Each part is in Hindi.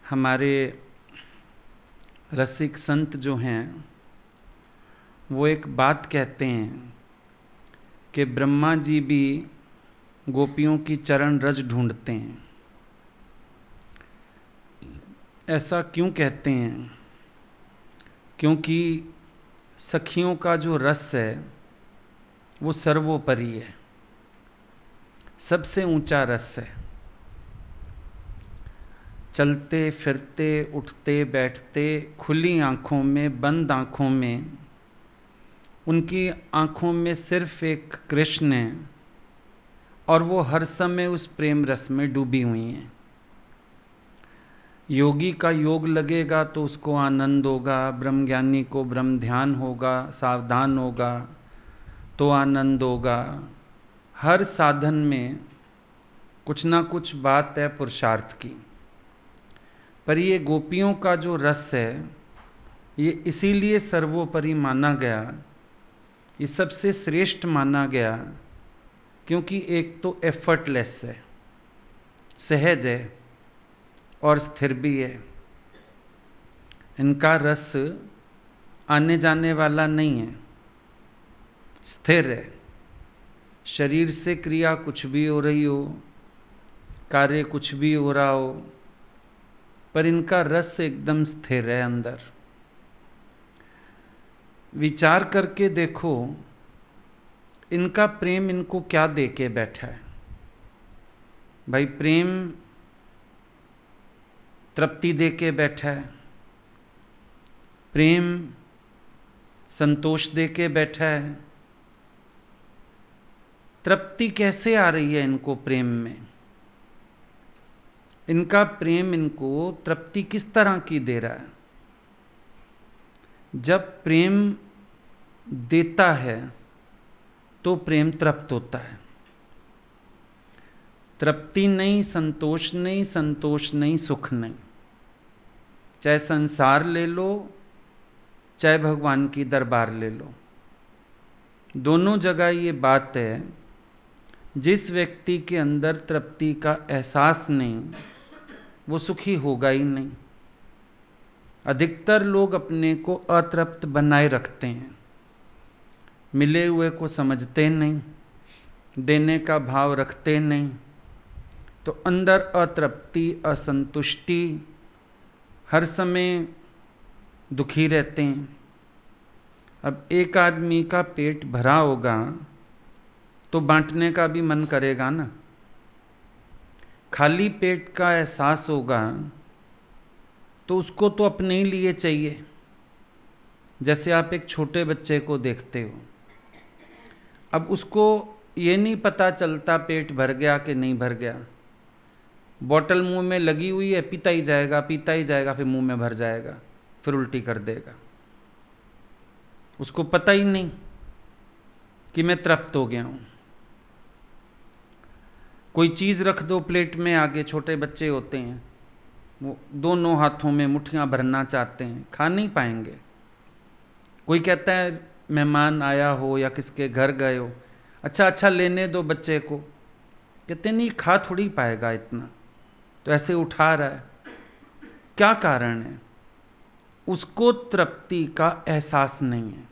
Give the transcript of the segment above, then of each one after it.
हमारे रसिक संत जो हैं वो एक बात कहते हैं कि ब्रह्मा जी भी गोपियों की चरण रज ढूंढते हैं। ऐसा क्यों कहते हैं? क्योंकि सखियों का जो रस है वो सर्वोपरि है, सबसे ऊंचा रस है। चलते फिरते उठते बैठते खुली आँखों में बंद आँखों में उनकी आँखों में सिर्फ एक कृष्ण है और वो हर समय उस प्रेम रस में डूबी हुई हैं। योगी का योग लगेगा तो उसको आनंद होगा, ब्रह्मज्ञानी को ब्रह्म ध्यान होगा, सावधान होगा तो आनंद होगा। हर साधन में कुछ ना कुछ बात है पुरुषार्थ की। पर ये गोपियों का जो रस है ये इसीलिए सर्वोपरि माना गया, ये सबसे श्रेष्ठ माना गया क्योंकि एक तो एफर्टलेस है, सहज है और स्थिर भी है। इनका रस आने जाने वाला नहीं है, स्थिर है। शरीर से क्रिया कुछ भी हो रही हो, कार्य कुछ भी हो रहा हो, पर इनका रस एकदम स्थिर है अंदर। विचार करके देखो इनका प्रेम इनको क्या दे के बैठा है। भाई प्रेम तृप्ति दे के बैठा है, प्रेम संतोष दे के बैठा है। तृप्ति कैसे आ रही है इनको प्रेम में? इनका प्रेम इनको तृप्ति किस तरह की दे रहा है? जब प्रेम देता है तो प्रेम तृप्त होता है। तृप्ति नहीं, संतोष नहीं, संतोष नहीं, सुख नहीं। चाहे संसार ले लो, चाहे भगवान की दरबार ले लो, दोनों जगह ये बात है, जिस व्यक्ति के अंदर तृप्ति का एहसास नहीं वो सुखी होगा ही नहीं। अधिकतर लोग अपने को अतृप्त बनाए रखते हैं, मिले हुए को समझते नहीं, देने का भाव रखते नहीं, तो अंदर अतृप्ति, असंतुष्टि, हर समय दुखी रहते हैं। अब एक आदमी का पेट भरा होगा तो बांटने का भी मन करेगा ना। खाली पेट का एहसास होगा तो उसको तो अपने ही लिए चाहिए। जैसे आप एक छोटे बच्चे को देखते हो, अब उसको ये नहीं पता चलता पेट भर गया कि नहीं भर गया। बोतल मुंह में लगी हुई है, पीता ही जाएगा, पीता ही जाएगा, फिर मुंह में भर जाएगा, फिर उल्टी कर देगा। उसको पता ही नहीं कि मैं तृप्त हो गया हूं। कोई चीज़ रख दो प्लेट में आगे, छोटे बच्चे होते हैं वो दोनों हाथों में मुट्ठियां भरना चाहते हैं, खा नहीं पाएंगे। कोई कहता है मेहमान आया हो या किसके घर गए हो, अच्छा अच्छा लेने दो बच्चे को, कहते नहीं खा थोड़ी पाएगा इतना, तो ऐसे उठा रहा है। क्या कारण है? उसको तृप्ति का एहसास नहीं है।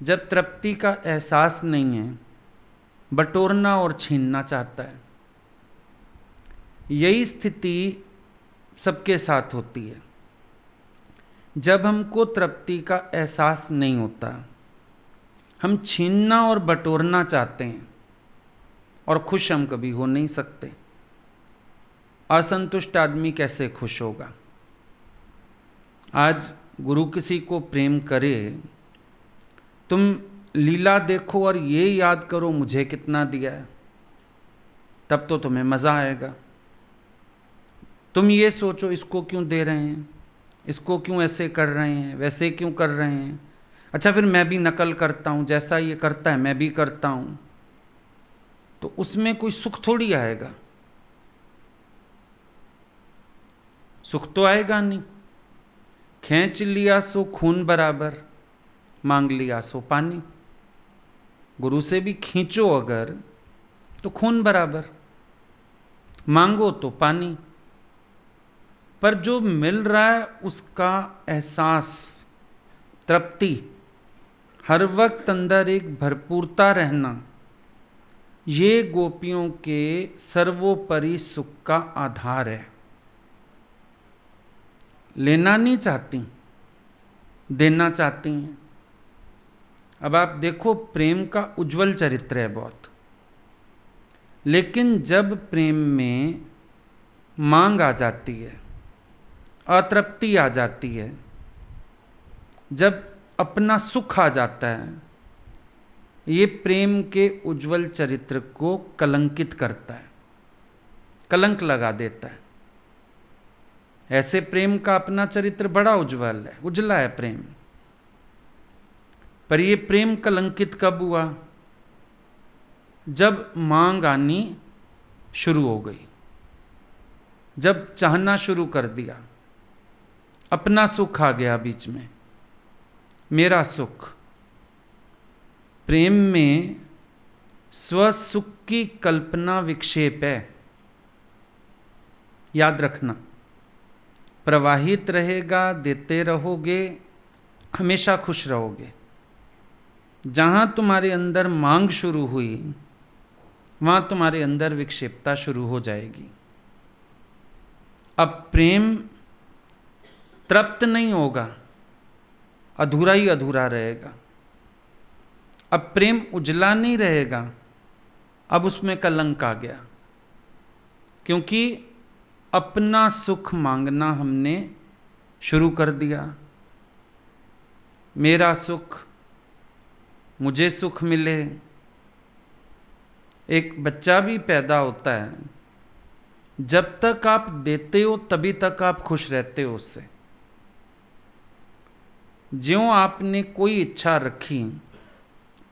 जब तृप्ति का एहसास नहीं है, बटोरना और छीनना चाहता है। यही स्थिति सबके साथ होती है। जब हमको तृप्ति का एहसास नहीं होता, हम छीनना और बटोरना चाहते हैं और खुश हम कभी हो नहीं सकते। असंतुष्ट आदमी कैसे खुश होगा? आज गुरु किसी को प्रेम करे, तुम लीला देखो और ये याद करो मुझे कितना दिया है, तब तो तुम्हें मज़ा आएगा। तुम ये सोचो इसको क्यों दे रहे हैं, इसको क्यों ऐसे कर रहे हैं, वैसे क्यों कर रहे हैं, अच्छा फिर मैं भी नकल करता हूँ, जैसा ये करता है मैं भी करता हूँ, तो उसमें कोई सुख थोड़ी आएगा। सुख तो आएगा नहीं। खींच लिया सो खून बराबर, मांग लिया सो पानी। गुरु से भी खींचो अगर तो खून बराबर, मांगो तो पानी। पर जो मिल रहा है उसका एहसास, तृप्ति, हर वक्त अंदर एक भरपूरता रहना, ये गोपियों के सर्वोपरि सुख का आधार है। लेना नहीं चाहती, देना चाहती हैं। अब आप देखो, प्रेम का उज्जवल चरित्र है बहुत, लेकिन जब प्रेम में मांग आ जाती है, अतृप्ति आ जाती है, जब अपना सुख आ जाता है, ये प्रेम के उज्जवल चरित्र को कलंकित करता है, कलंक लगा देता है। ऐसे प्रेम का अपना चरित्र बड़ा उज्जवल है, उजला है प्रेम, पर ये प्रेम कलंकित कब हुआ? जब मांग आनी शुरू हो गई, जब चाहना शुरू कर दिया, अपना सुख आ गया बीच में, मेरा सुख। प्रेम में स्वसुख की कल्पना विक्षेप है, याद रखना। प्रवाहित रहेगा, देते रहोगे, हमेशा खुश रहोगे। जहां तुम्हारे अंदर मांग शुरू हुई, वहां तुम्हारे अंदर विक्षेपता शुरू हो जाएगी। अब प्रेम तृप्त नहीं होगा, अधूरा ही अधूरा रहेगा। अब प्रेम उजला नहीं रहेगा, अब उसमें कलंक आ गया, क्योंकि अपना सुख मांगना हमने शुरू कर दिया। मेरा सुख, मुझे सुख मिले। एक बच्चा भी पैदा होता है, जब तक आप देते हो तभी तक आप खुश रहते हो उससे। ज्यों आपने कोई इच्छा रखी,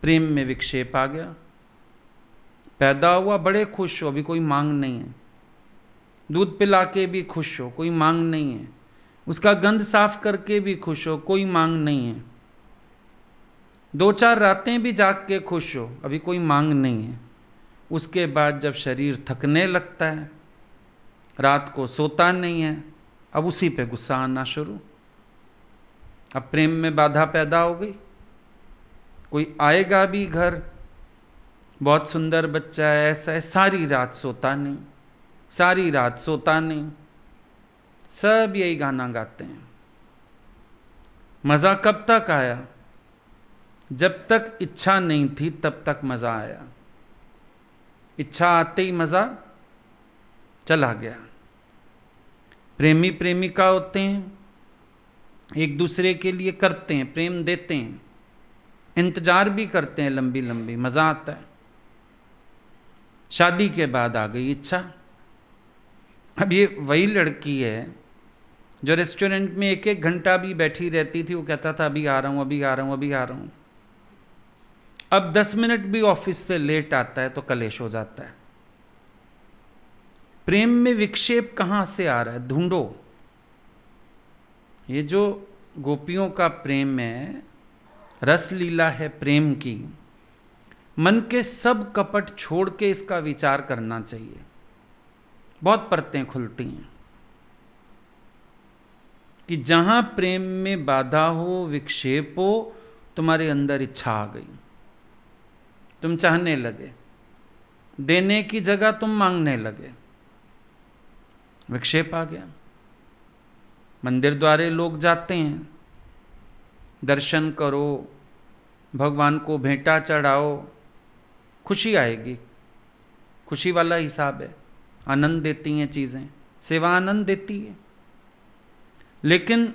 प्रेम में विक्षेप आ गया। पैदा हुआ, बड़े खुश हो, अभी कोई मांग नहीं है। दूध पिला के भी खुश हो, कोई मांग नहीं है। उसका गंध साफ करके भी खुश हो, कोई मांग नहीं है। 2-4 रातें भी जाग के खुश हो, अभी कोई मांग नहीं है। उसके बाद जब शरीर थकने लगता है, रात को सोता नहीं है, अब उसी पे गुस्सा आना शुरू। अब प्रेम में बाधा पैदा हो गई। कोई आएगा भी घर, बहुत सुंदर बच्चा है, ऐसा है, सारी रात सोता नहीं, सारी रात सोता नहीं। सब यही गाना गाते हैं। मज़ा कब तक आया? जब तक इच्छा नहीं थी तब तक मज़ा आया। इच्छा आते ही मज़ा चला गया। प्रेमी प्रेमिका होते हैं, एक दूसरे के लिए करते हैं, प्रेम देते हैं, इंतजार भी करते हैं लंबी लंबी, मज़ा आता है। शादी के बाद आ गई इच्छा। अब ये वही लड़की है जो रेस्टोरेंट में 1-1 घंटा भी बैठी रहती थी, वो कहता था अभी आ रहा हूँ, अभी आ रहा हूँ, अभी आ रहा हूँ। अब 10 मिनट भी ऑफिस से लेट आता है तो कलेश हो जाता है। प्रेम में विक्षेप कहाँ से आ रहा है? ढूंढो। ये जो गोपियों का प्रेम है, रस लीला है प्रेम की, मन के सब कपट छोड़ के इसका विचार करना चाहिए। बहुत परतें खुलती हैं कि जहां प्रेम में बाधा हो, विक्षेप हो, तुम्हारे अंदर इच्छा आ गई, तुम चाहने लगे, देने की जगह तुम मांगने लगे, विक्षेप आ गया। मंदिर द्वारे लोग जाते हैं, दर्शन करो, भगवान को भेंटा चढ़ाओ, खुशी आएगी, खुशी वाला हिसाब है, आनंद देती हैं चीज़ें, सेवा आनंद देती है। लेकिन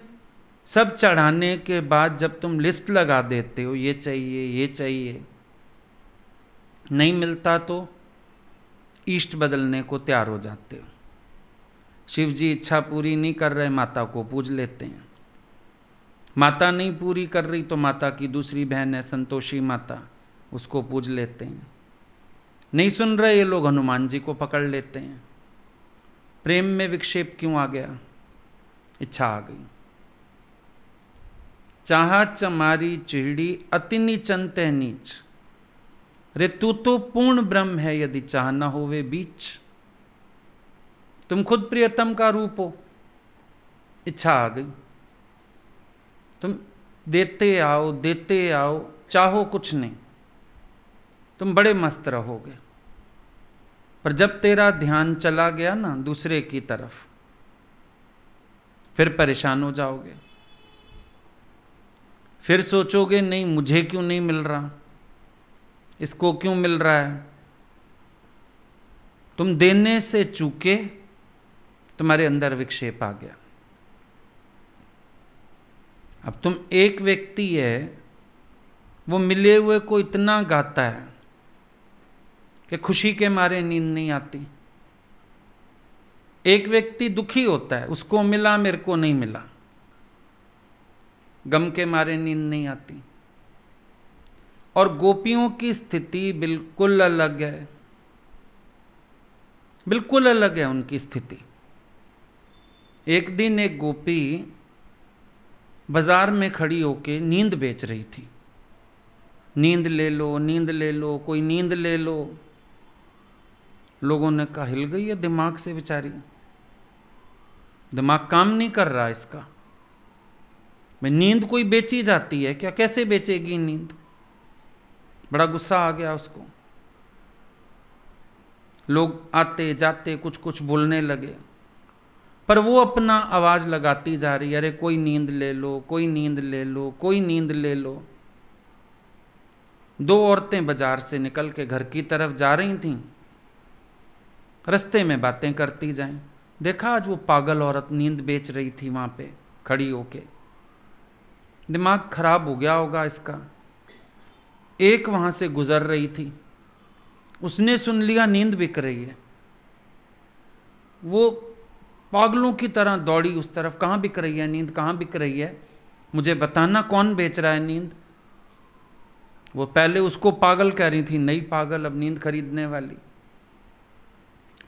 सब चढ़ाने के बाद जब तुम लिस्ट लगा देते हो, ये चाहिए, ये चाहिए, नहीं मिलता तो इष्ट बदलने को तैयार हो जाते हो। शिव जी इच्छा पूरी नहीं कर रहे, माता को पूज लेते हैं। माता नहीं पूरी कर रही तो माता की दूसरी बहन है संतोषी माता, उसको पूज लेते हैं। नहीं सुन रहे ये लोग, हनुमान जी को पकड़ लेते हैं। प्रेम में विक्षेप क्यों आ गया? इच्छा आ गई। चाहा चमारी चिड़ी अति नीचन तह नीच, रे तू तो पूर्ण ब्रह्म है यदि चाह न होवे बीच। तुम खुद प्रियतम का रूप हो, इच्छा आ गई, तुम देते आओ, चाहो कुछ नहीं, तुम बड़े मस्त रहोगे। पर जब तेरा ध्यान चला गया ना दूसरे की तरफ, फिर परेशान हो जाओगे, फिर सोचोगे नहीं मुझे क्यों नहीं मिल रहा, इसको क्यों मिल रहा है। तुम देने से चूके, तुम्हारे अंदर विक्षेप आ गया। अब तुम एक व्यक्ति है, वो मिले हुए को इतना गाता है कि खुशी के मारे नींद नहीं आती। एक व्यक्ति दुखी होता है, उसको मिला मेरे को नहीं मिला, गम के मारे नींद नहीं आती। और गोपियों की स्थिति बिल्कुल अलग है, बिल्कुल अलग है उनकी स्थिति। एक दिन एक गोपी बाजार में खड़ी होके नींद बेच रही थी। नींद ले लो, नींद ले लो, कोई नींद ले लो। लोगों ने कहा हिल गई है दिमाग से बेचारी, दिमाग काम नहीं कर रहा इसका। मैं नींद कोई बेची जाती है क्या, कैसे बेचेगी नींद। बड़ा गुस्सा आ गया उसको। लोग आते जाते कुछ कुछ बोलने लगे, पर वो अपना आवाज लगाती जा रही, अरे कोई नींद ले लो, कोई नींद ले लो, कोई नींद ले लो। दो औरतें बाजार से निकल के घर की तरफ जा रही थीं, रास्ते में बातें करती जाएं। देखा आज वो पागल औरत नींद बेच रही थी वहां पे खड़ी होके, दिमाग खराब हो गया होगा इसका। एक वहां से गुजर रही थी, उसने सुन लिया नींद बिक रही है, वो पागलों की तरह दौड़ी उस तरफ, कहाँ बिक रही है नींद, कहाँ बिक रही है, मुझे बताना कौन बेच रहा है नींद। वो पहले उसको पागल कह रही थी, नई पागल अब नींद खरीदने वाली।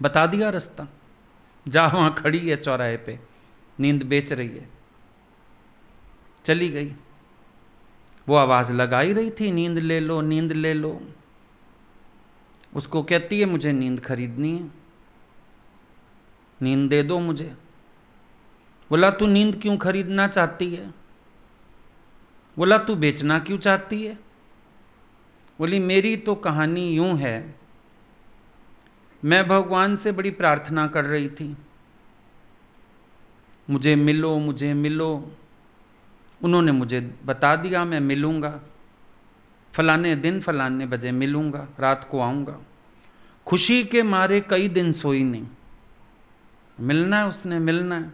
बता दिया रास्ता, जा वहां खड़ी है चौराहे पे, नींद बेच रही है। चली गई। वो आवाज लगाई रही थी, नींद ले लो, नींद ले लो। उसको कहती है मुझे नींद खरीदनी है, नींद दे दो मुझे। बोला तू नींद क्यों खरीदना चाहती है। बोला तू बेचना क्यों चाहती है। बोली मेरी तो कहानी यूं है, मैं भगवान से बड़ी प्रार्थना कर रही थी, मुझे मिलो, मुझे मिलो। उन्होंने मुझे बता दिया मैं मिलूंगा, फलाने दिन फलाने बजे मिलूंगा, रात को आऊंगा। खुशी के मारे कई दिन सोई नहीं, मिलना है उसने, मिलना है।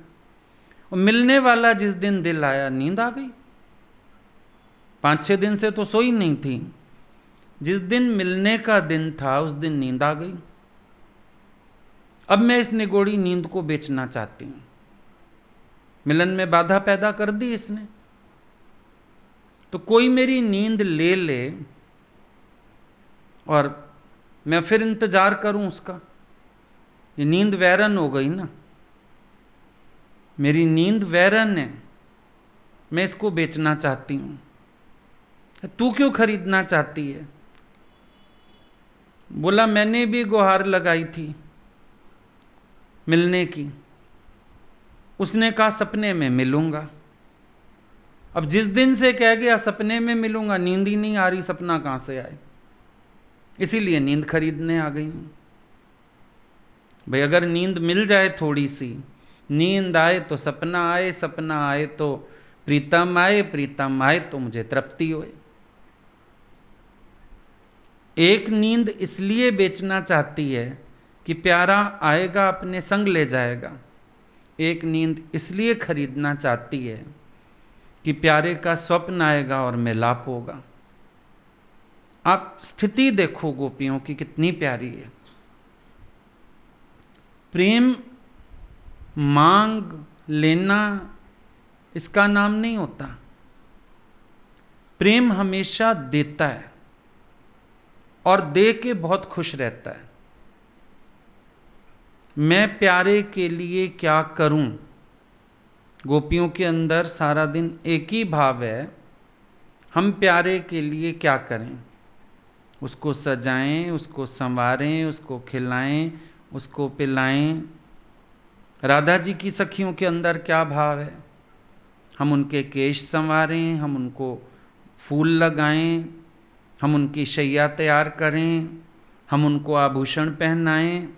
और मिलने वाला जिस दिन दिल आया नींद आ गई। 5-6 दिन से तो सोई नहीं थी, जिस दिन मिलने का दिन था उस दिन नींद आ गई। अब मैं इस निगोड़ी नींद को बेचना चाहती हूं। मिलन में बाधा पैदा कर दी इसने, तो कोई मेरी नींद ले ले और मैं फिर इंतजार करूं उसका। ये नींद वैरन हो गई ना, मेरी नींद वैरन है, मैं इसको बेचना चाहती हूं। तू क्यों खरीदना चाहती है। बोला मैंने भी गुहार लगाई थी मिलने की, उसने कहा सपने में मिलूंगा। अब जिस दिन से कह गया सपने में मिलूंगा, नींद ही नहीं आ रही, सपना कहां से आए। इसीलिए नींद खरीदने आ गई हूं। भाई अगर नींद मिल जाए थोड़ी सी, नींद आए तो सपना आए, सपना आए तो प्रीतम आए, प्रीतम आए तो मुझे तृप्ति होए। एक नींद इसलिए बेचना चाहती है कि प्यारा आएगा अपने संग ले जाएगा। एक नींद इसलिए खरीदना चाहती है कि प्यारे का स्वप्न आएगा और मिलाप होगा। आप स्थिति देखो गोपियों की कितनी प्यारी है। प्रेम मांग लेना इसका नाम नहीं होता। प्रेम हमेशा देता है और दे के बहुत खुश रहता है। मैं प्यारे के लिए क्या करूं, गोपियों के अंदर सारा दिन एक ही भाव है, हम प्यारे के लिए क्या करें। उसको सजाएं, उसको संवारें, उसको खिलाएं, उसको पिलाएं, राधा जी की सखियों के अंदर क्या भाव है? हम उनके केश संवारें, हम उनको फूल लगाएं, हम उनकी शैया तैयार करें, हम उनको आभूषण पहनाएं।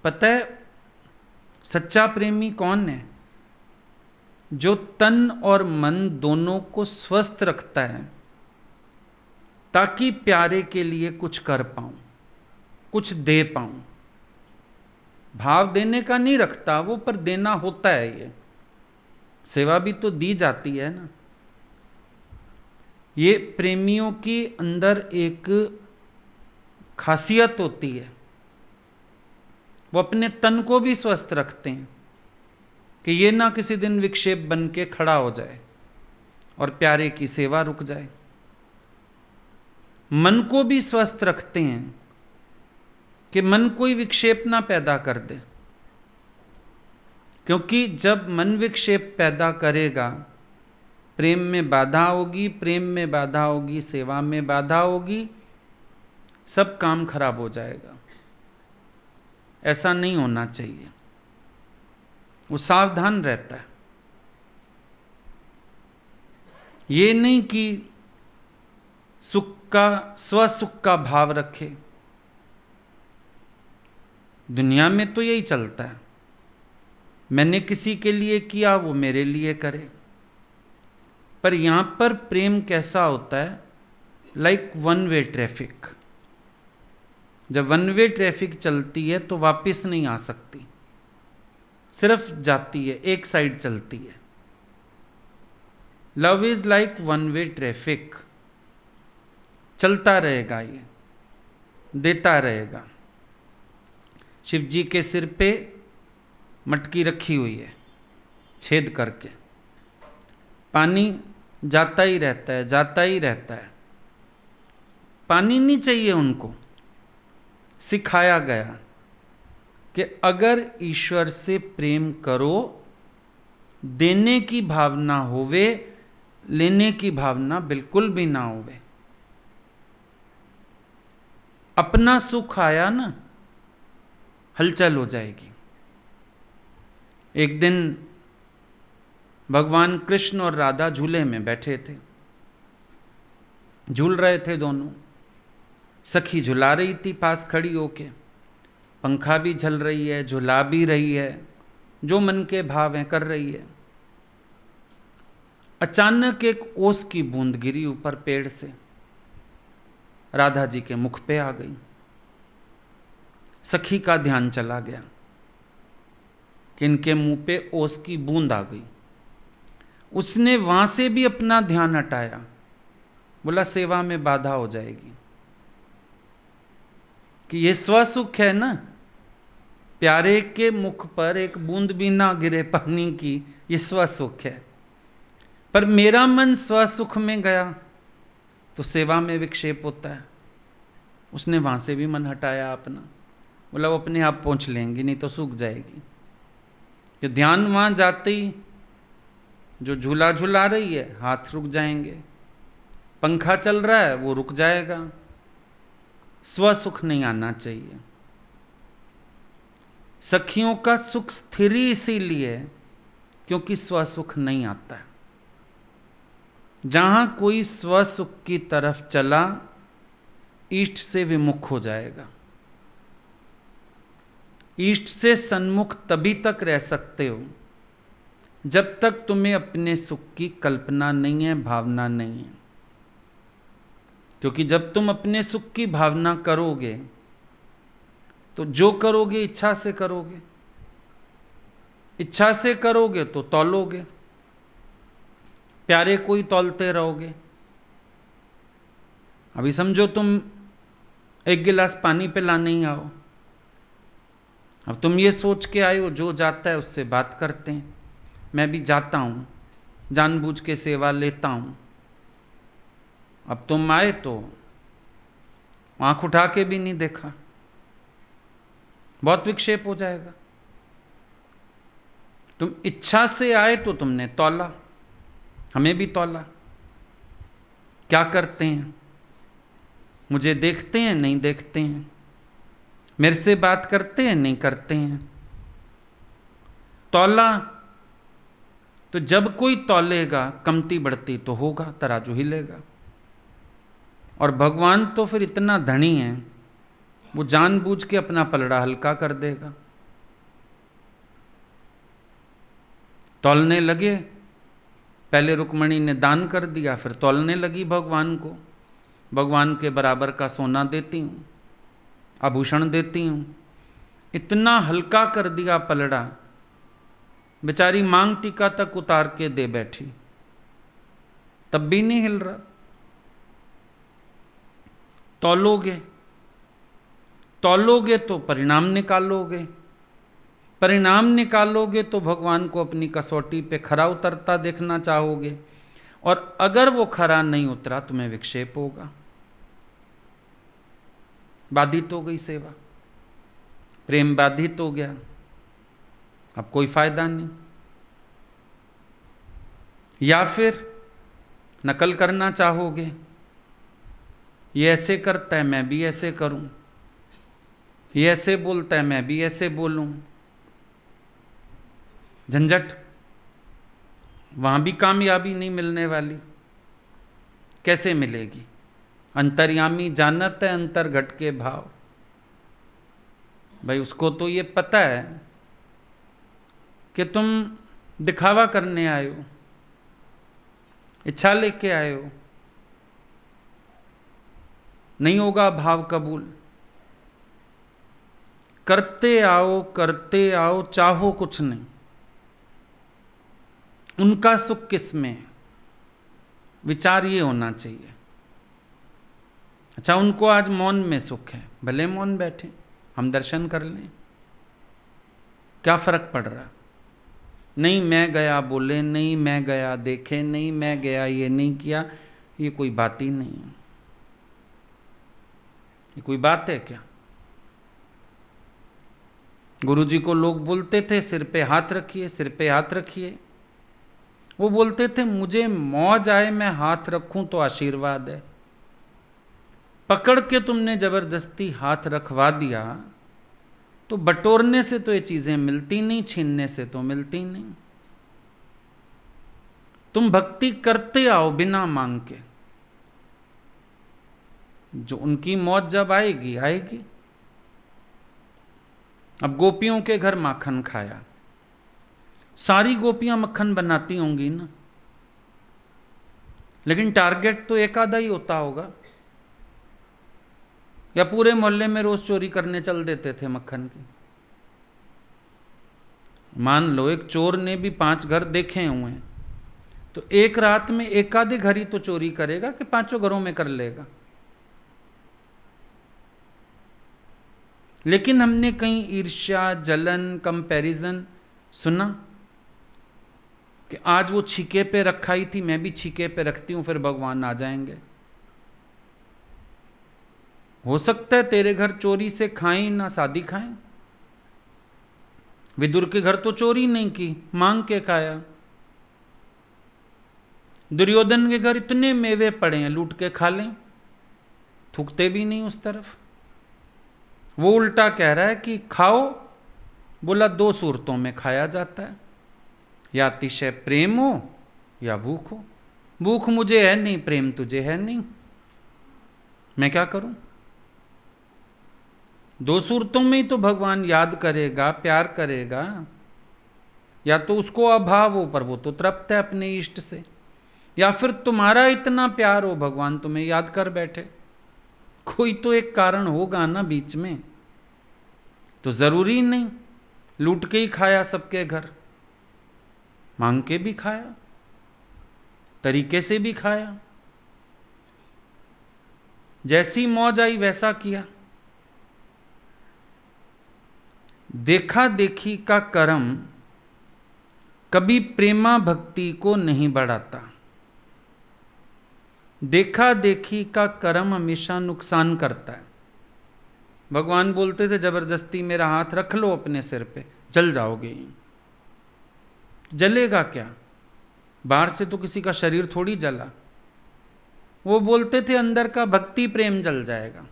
पता है सच्चा प्रेमी कौन है? जो तन और मन दोनों को स्वस्थ रखता है, ताकि प्यारे के लिए कुछ कर पाऊं, कुछ दे पाऊं। भाव देने का नहीं रखता वो, पर देना होता है। ये सेवा भी तो दी जाती है ना। ये प्रेमियों की अंदर एक खासियत होती है, वो अपने तन को भी स्वस्थ रखते हैं कि ये ना किसी दिन विक्षेप बन के खड़ा हो जाए और प्यारे की सेवा रुक जाए। मन को भी स्वस्थ रखते हैं कि मन कोई विक्षेप ना पैदा कर दे, क्योंकि जब मन विक्षेप पैदा करेगा, प्रेम में बाधा होगी, प्रेम में बाधा होगी, सेवा में बाधा होगी, सब काम खराब हो जाएगा। ऐसा नहीं होना चाहिए। वो सावधान रहता है, ये नहीं कि सुख का, स्वसुख का भाव रखे। दुनिया में तो यही चलता है, मैंने किसी के लिए किया वो मेरे लिए करे। पर यहां पर प्रेम कैसा होता है? Like one way traffic. जब वन वे ट्रैफिक चलती है तो वापस नहीं आ सकती, सिर्फ जाती है, एक साइड चलती है। Love is like one way traffic, चलता रहेगा, ये देता रहेगा। शिव जी के सिर पे मटकी रखी हुई है, छेद करके पानी जाता ही रहता है, जाता ही रहता है। पानी नहीं चाहिए उनको। सिखाया गया कि अगर ईश्वर से प्रेम करो, देने की भावना होवे, लेने की भावना बिल्कुल भी ना होवे। अपना सुख आया ना, हलचल हो जाएगी। एक दिन भगवान कृष्ण और राधा झूले में बैठे थे, झूल रहे थे दोनों। सखी झुला रही थी पास खड़ी होके, पंखा भी झल रही है, झुला भी रही है, जो मन के भाव हैं कर रही है। अचानक एक ओस की बूंद गिरी ऊपर पेड़ से, राधा जी के मुख पे आ गई। सखी का ध्यान चला गया कि इनके मुंह पे ओस की बूंद आ गई। उसने वहां से भी अपना ध्यान हटाया, बोला सेवा में बाधा हो जाएगी। कि ये स्वसुख है ना, प्यारे के मुख पर एक बूंद भी ना गिरे पानी की, ये स्वसुख है। पर मेरा मन स्वसुख में गया तो सेवा में विक्षेप होता है। उसने वहां से भी मन हटाया अपना, बोला वो अपने आप पहुंच लेंगी, नहीं तो सूख जाएगी। कि ध्यान वहां जाते ही जो झूला झूला रही है हाथ रुक जाएंगे, पंखा चल रहा है वो रुक जाएगा। स्वसुख नहीं आना चाहिए। सखियों का सुख स्थिर इसीलिए क्योंकि स्वसुख नहीं आता है। जहां कोई स्वसुख की तरफ चला, इष्ट से विमुख हो जाएगा। इष्ट से सन्मुख तभी तक रह सकते हो जब तक तुम्हें अपने सुख की कल्पना नहीं है, भावना नहीं है। क्योंकि जब तुम अपने सुख की भावना करोगे तो जो करोगे इच्छा से करोगे, इच्छा से करोगे तो तौलोगे, प्यारे को ही तौलते रहोगे। अभी समझो तुम एक गिलास पानी पे लाने ही आओ, अब तुम ये सोच के आए हो जो जाता है उससे बात करते हैं, मैं भी जाता हूं, जानबूझ के सेवा लेता हूं। अब तुम आए तो आंख उठा के भी नहीं देखा, बहुत विक्षेप हो जाएगा। तुम इच्छा से आए तो तुमने तौला, हमें भी तौला। क्या करते हैं? मुझे देखते हैं, नहीं देखते हैं, मेरे से बात करते हैं, नहीं करते हैं, तौला, तो जब कोई तौलेगा कमती बढ़ती तो होगा, तराजू हिलेगा। और भगवान तो फिर इतना धनी है, वो जानबूझ के अपना पलड़ा हल्का कर देगा। तौलने लगे, पहले रुक्मणी ने दान कर दिया, फिर तौलने लगी भगवान को। भगवान के बराबर का सोना देती हूँ, आभूषण देती हूँ। इतना हल्का कर दिया पलड़ा, बेचारी मांग टीका तक उतार के दे बैठी, तब भी नहीं हिल रहा। तौलोगे तो परिणाम निकालोगे, परिणाम निकालोगे तो भगवान को अपनी कसौटी पे खरा उतरता देखना चाहोगे, और अगर वो खरा नहीं उतरा तुम्हें विक्षेप होगा। बाधित हो गई सेवा, प्रेम बाधित हो गया, अब कोई फायदा नहीं। या फिर नकल करना चाहोगे, ये ऐसे करता है मैं भी ऐसे करूं, ये ऐसे बोलता है मैं भी ऐसे बोलूं, झंझट, वहां भी कामयाबी नहीं मिलने वाली। कैसे मिलेगी? अंतर्यामी जानत है अंतर घट के भाव। भाई उसको तो ये पता है कि तुम दिखावा करने आए हो, इच्छा लेके आए हो, नहीं होगा भाव कबूल। करते आओ, चाहो कुछ नहीं। उनका सुख किस में है? विचार ये होना चाहिए। अच्छा, उनको आज मौन में सुख है, भले मौन बैठे, हम दर्शन कर लें, क्या फर्क पड़ रहा? नहीं मैं गया बोले, नहीं मैं गया देखे, नहीं मैं गया ये नहीं किया, ये कोई बात ही नहीं है। ये कोई बात है क्या? गुरुजी को लोग बोलते थे सिर पे हाथ रखिए, सिर पे हाथ रखिए। वो बोलते थे मुझे मौज आए मैं हाथ रखूं तो आशीर्वाद है। पकड़ के तुमने जबरदस्ती हाथ रखवा दिया तो बटोरने से तो ये चीजें मिलती नहीं, छीनने से तो मिलती नहीं। तुम भक्ति करते आओ बिना मांग के, जो उनकी मौत जब आएगी आएगी। अब गोपियों के घर माखन खाया, सारी गोपियां मक्खन बनाती होंगी ना, लेकिन टारगेट तो एक आधा ही होता होगा, या पूरे मोहल्ले में रोज चोरी करने चल देते थे मक्खन की। मान लो एक चोर ने भी 5 घर देखे हुए हैं, तो एक रात में एक आधे घर ही तो चोरी करेगा कि 5 घरों में कर लेगा। लेकिन हमने कहीं ईर्ष्या, जलन, कंपैरिजन सुना कि आज वो छीके पे रखा ही थी, मैं भी छीके पे रखती हूं, फिर भगवान आ जाएंगे। हो सकता है तेरे घर चोरी से खाएं ना शादी खाएं। विदुर के घर तो चोरी नहीं की, मांग के खाया। दुर्योधन के घर इतने मेवे पड़े हैं, लूट के खा लें, थूकते भी नहीं उस तरफ। वो उल्टा कह रहा है कि खाओ, बोला 2 सूरतों में खाया जाता है, या अतिशय प्रेम हो या भूख हो। भूख मुझे है नहीं, प्रेम तुझे है नहीं, मैं क्या करूं? 2 सूरतों में ही तो भगवान याद करेगा, प्यार करेगा। या तो उसको अभाव हो पर वो तो तृप्त है अपने इष्ट से, या फिर तुम्हारा इतना प्यार हो भगवान तुम्हें याद कर बैठे। कोई तो एक कारण होगा ना बीच में। तो जरूरी नहीं लूट के ही खाया सबके घर, मांग के भी खाया, तरीके से भी खाया, जैसी मौज आई वैसा किया। देखा देखी का कर्म कभी प्रेमा भक्ति को नहीं बढ़ाता। देखा देखी का कर्म हमेशा नुकसान करता है। भगवान बोलते थे जबरदस्ती मेरा हाथ रख लो अपने सिर पे, जल जाओगे। जलेगा क्या? बाहर से तो किसी का शरीर थोड़ी जला। वो बोलते थे अंदर का भक्ति प्रेम जल जाएगा।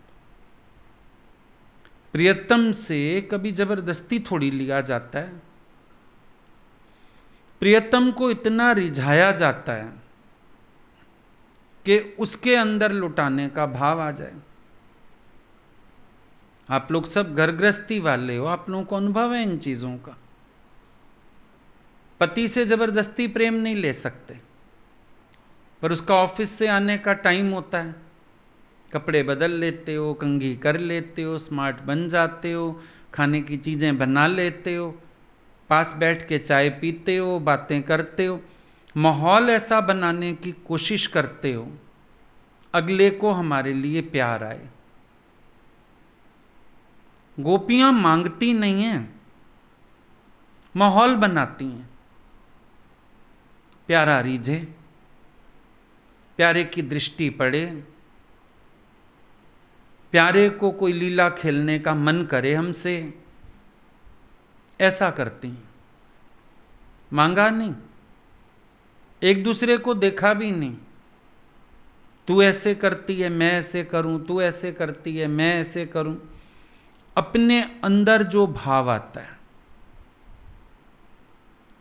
प्रियतम से कभी जबरदस्ती थोड़ी लिया जाता है। प्रियतम को इतना रिझाया जाता है कि उसके अंदर लुटाने का भाव आ जाए। आप लोग सब घर गृहस्थी वाले हो, आप लोगों को अनुभव है इन चीजों का। पति से जबरदस्ती प्रेम नहीं ले सकते, पर उसका ऑफिस से आने का टाइम होता है, कपड़े बदल लेते हो, कंघी कर लेते हो, स्मार्ट बन जाते हो, खाने की चीजें बना लेते हो, पास बैठ के चाय पीते हो, बातें करते हो, माहौल ऐसा बनाने की कोशिश करते हो अगले को हमारे लिए प्यार आए। गोपियां मांगती नहीं हैं, माहौल बनाती हैं। प्यारा रीझे, प्यारे की दृष्टि पड़े, प्यारे को कोई लीला खेलने का मन करे हमसे, ऐसा करती हैं। मांगा नहीं, एक दूसरे को देखा भी नहीं। तू ऐसे करती है मैं ऐसे करूं, तू ऐसे करती है मैं ऐसे करूं। अपने अंदर जो भाव आता है,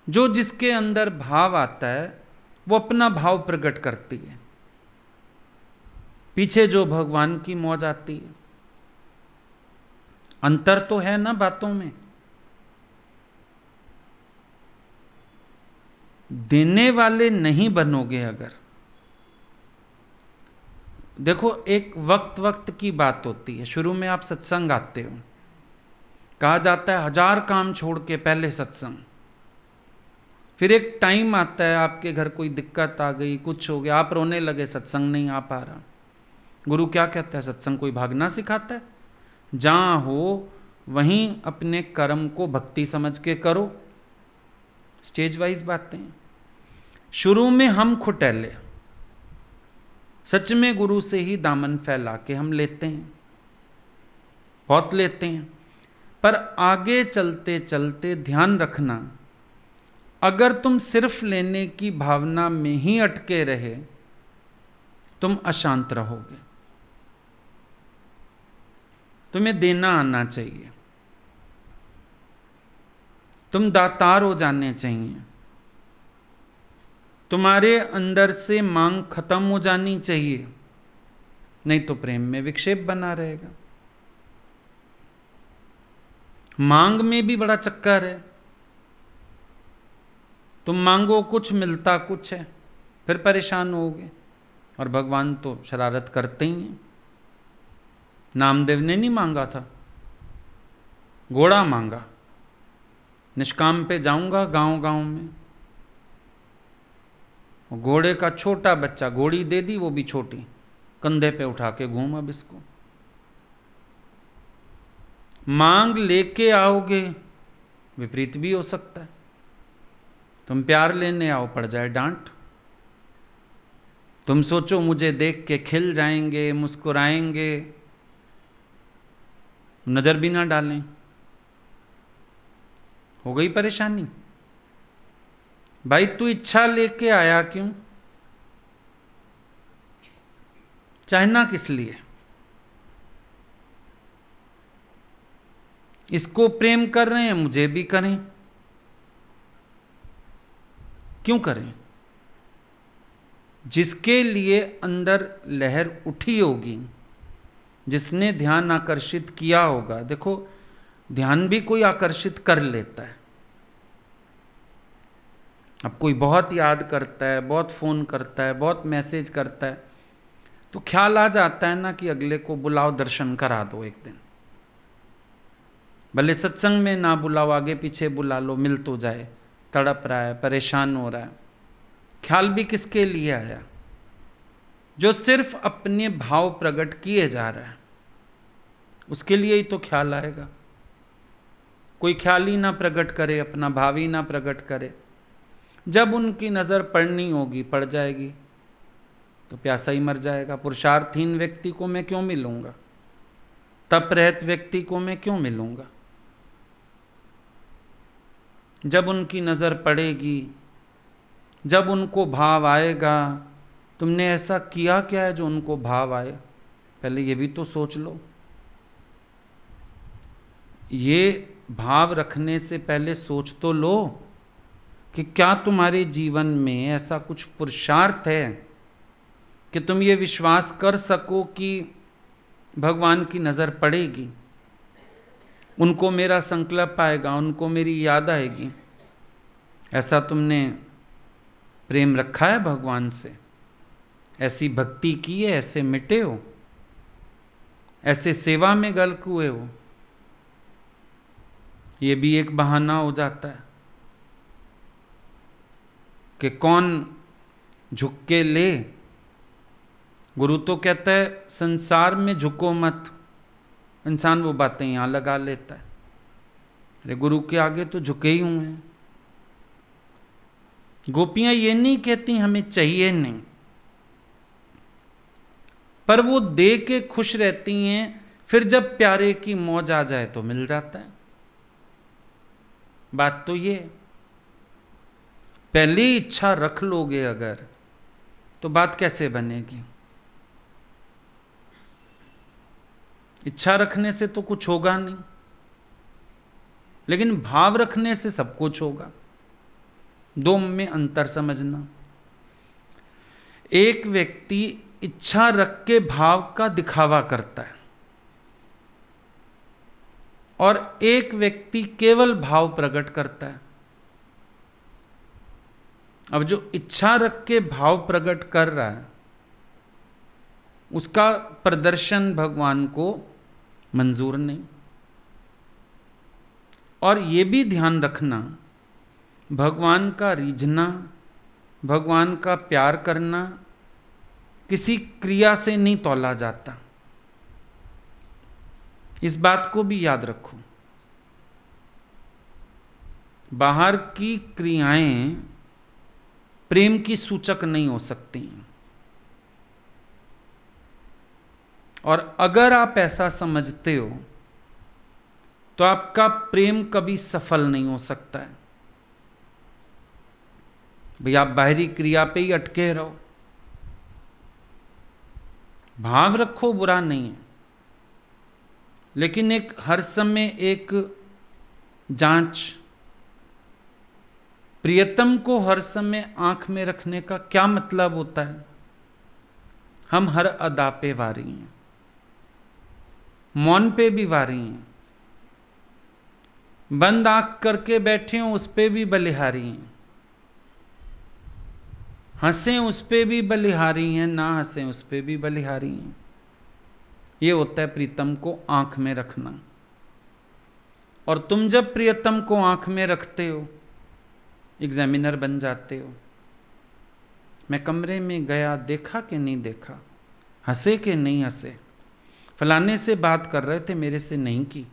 जो जिसके अंदर भाव आता है वो अपना भाव प्रकट करती है। पीछे जो भगवान की मौज आती है। अंतर तो है ना बातों में। देने वाले नहीं बनोगे अगर। देखो, एक वक्त वक्त की बात होती है। शुरू में आप सत्संग आते हो, कहा जाता है 1000 काम छोड़ के पहले सत्संग। फिर एक टाइम आता है, आपके घर कोई दिक्कत आ गई, कुछ हो गया, आप रोने लगे, सत्संग नहीं आ पा रहा। गुरु क्या कहता है? सत्संग कोई भागना सिखाता है? जहां हो वहीं अपने कर्म को भक्ति समझ के करो। स्टेज वाइज बातें। शुरू में हम खुटैले, सच में गुरु से ही दामन फैला के हम लेते हैं, बहुत लेते हैं। पर आगे चलते चलते ध्यान रखना, अगर तुम सिर्फ लेने की भावना में ही अटके रहे, तुम अशांत रहोगे। तुम्हें देना आना चाहिए, तुम दातार हो जाने चाहिए, तुम्हारे अंदर से मांग खत्म हो जानी चाहिए, नहीं तो प्रेम में विक्षेप बना रहेगा। मांग में भी बड़ा चक्कर है। तुम मांगो कुछ, मिलता कुछ है, फिर परेशान होगे। और भगवान तो शरारत करते ही हैं। नामदेव ने नहीं मांगा था, घोड़ा मांगा। निष्काम पे जाऊंगा गांव गांव में, घोड़े का छोटा बच्चा, घोड़ी दे दी वो भी छोटी, कंधे पे उठा के घूम। अब इसको मांग लेके आओगे, विपरीत भी हो सकता है। तुम प्यार लेने आओ, पड़ जाए डांट। तुम सोचो मुझे देख के खिल जाएंगे, मुस्कुराएंगे, नजर भी ना डालें, हो गई परेशानी। भाई तू इच्छा लेके आया क्यों? चाहना किस लिए? इसको प्रेम कर रहे हैं, मुझे भी करें। क्यों करें? जिसके लिए अंदर लहर उठी होगी, जिसने ध्यान आकर्षित किया होगा। देखो, ध्यान भी कोई आकर्षित कर लेता है। अब कोई बहुत याद करता है, बहुत फ़ोन करता है, बहुत मैसेज करता है, तो ख्याल आ जाता है ना कि अगले को बुलाओ, दर्शन करा दो एक दिन। भले सत्संग में ना बुलाओ, आगे पीछे बुला लो, मिल तो जाए। तड़प रहा है, परेशान हो रहा है। ख्याल भी किसके लिए आया? जो सिर्फ अपने भाव प्रकट किए जा रहा है, उसके लिए ही तो ख्याल आएगा। कोई ख्याल ही ना प्रकट करे, अपना भाव ही ना प्रकट करे, जब उनकी नज़र पड़नी होगी पड़ जाएगी, तो प्यासा ही मर जाएगा। पुरुषार्थहीन व्यक्ति को मैं क्यों मिलूंगा? तप रहित व्यक्ति को मैं क्यों मिलूंगा? जब उनकी नज़र पड़ेगी, जब उनको भाव आएगा। तुमने ऐसा किया क्या है जो उनको भाव आए? पहले ये भी तो सोच लो। ये भाव रखने से पहले सोच तो लो कि क्या तुम्हारे जीवन में ऐसा कुछ पुरुषार्थ है कि तुम ये विश्वास कर सको कि भगवान की नज़र पड़ेगी, उनको मेरा संकल्प आएगा, उनको मेरी याद आएगी। ऐसा तुमने प्रेम रखा है भगवान से, ऐसी भक्ति की है, ऐसे मिटे हो, ऐसे सेवा में गल हुए हो। ये भी एक बहाना हो जाता है कि कौन झुक के ले। गुरु तो कहता है संसार में झुको मत, इंसान वो बातें यहां लगा लेता है। अरे गुरु के आगे तो झुके ही हुए हैं। गोपियां ये नहीं कहती हमें चाहिए नहीं, पर वो दे के खुश रहती हैं, फिर जब प्यारे की मौज आ जाए तो मिल जाता है। बात तो ये, पहली इच्छा रख लोगे अगर तो बात कैसे बनेगी? इच्छा रखने से तो कुछ होगा नहीं, लेकिन भाव रखने से सब कुछ होगा। दो में अंतर समझना। एक व्यक्ति इच्छा रख के भाव का दिखावा करता है और एक व्यक्ति केवल भाव प्रकट करता है। अब जो इच्छा रख के भाव प्रकट कर रहा है उसका प्रदर्शन भगवान को मंजूर नहीं। और ये भी ध्यान रखना, भगवान का रीझना, भगवान का प्यार करना किसी क्रिया से नहीं तौला जाता। इस बात को भी याद रखो। बाहर की क्रियाएं प्रेम की सूचक नहीं हो सकती। और अगर आप ऐसा समझते हो तो आपका प्रेम कभी सफल नहीं हो सकता है। भाई आप बाहरी क्रिया पे ही अटके रहो, भाव रखो, बुरा नहीं है, लेकिन एक हर समय एक जांच, प्रियतम को हर समय आंख में रखने का क्या मतलब होता है? हम हर अदा पे वारी हैं, मौन पे भी वारी हैं, बंद आंख करके बैठे हो उस पे भी बलिहारी हैं, हंसें उस पे भी बलिहारी हैं, ना हंसें उस पे भी बलिहारी हैं। ये होता है प्रीतम को आंख में रखना। और तुम जब प्रियतम को आंख में रखते हो, एग्जामिनर बन जाते हो। मैं कमरे में गया, देखा कि नहीं देखा, हंसे कि नहीं हंसे, फलाने से बात कर रहे थे, मेरे से नहीं की।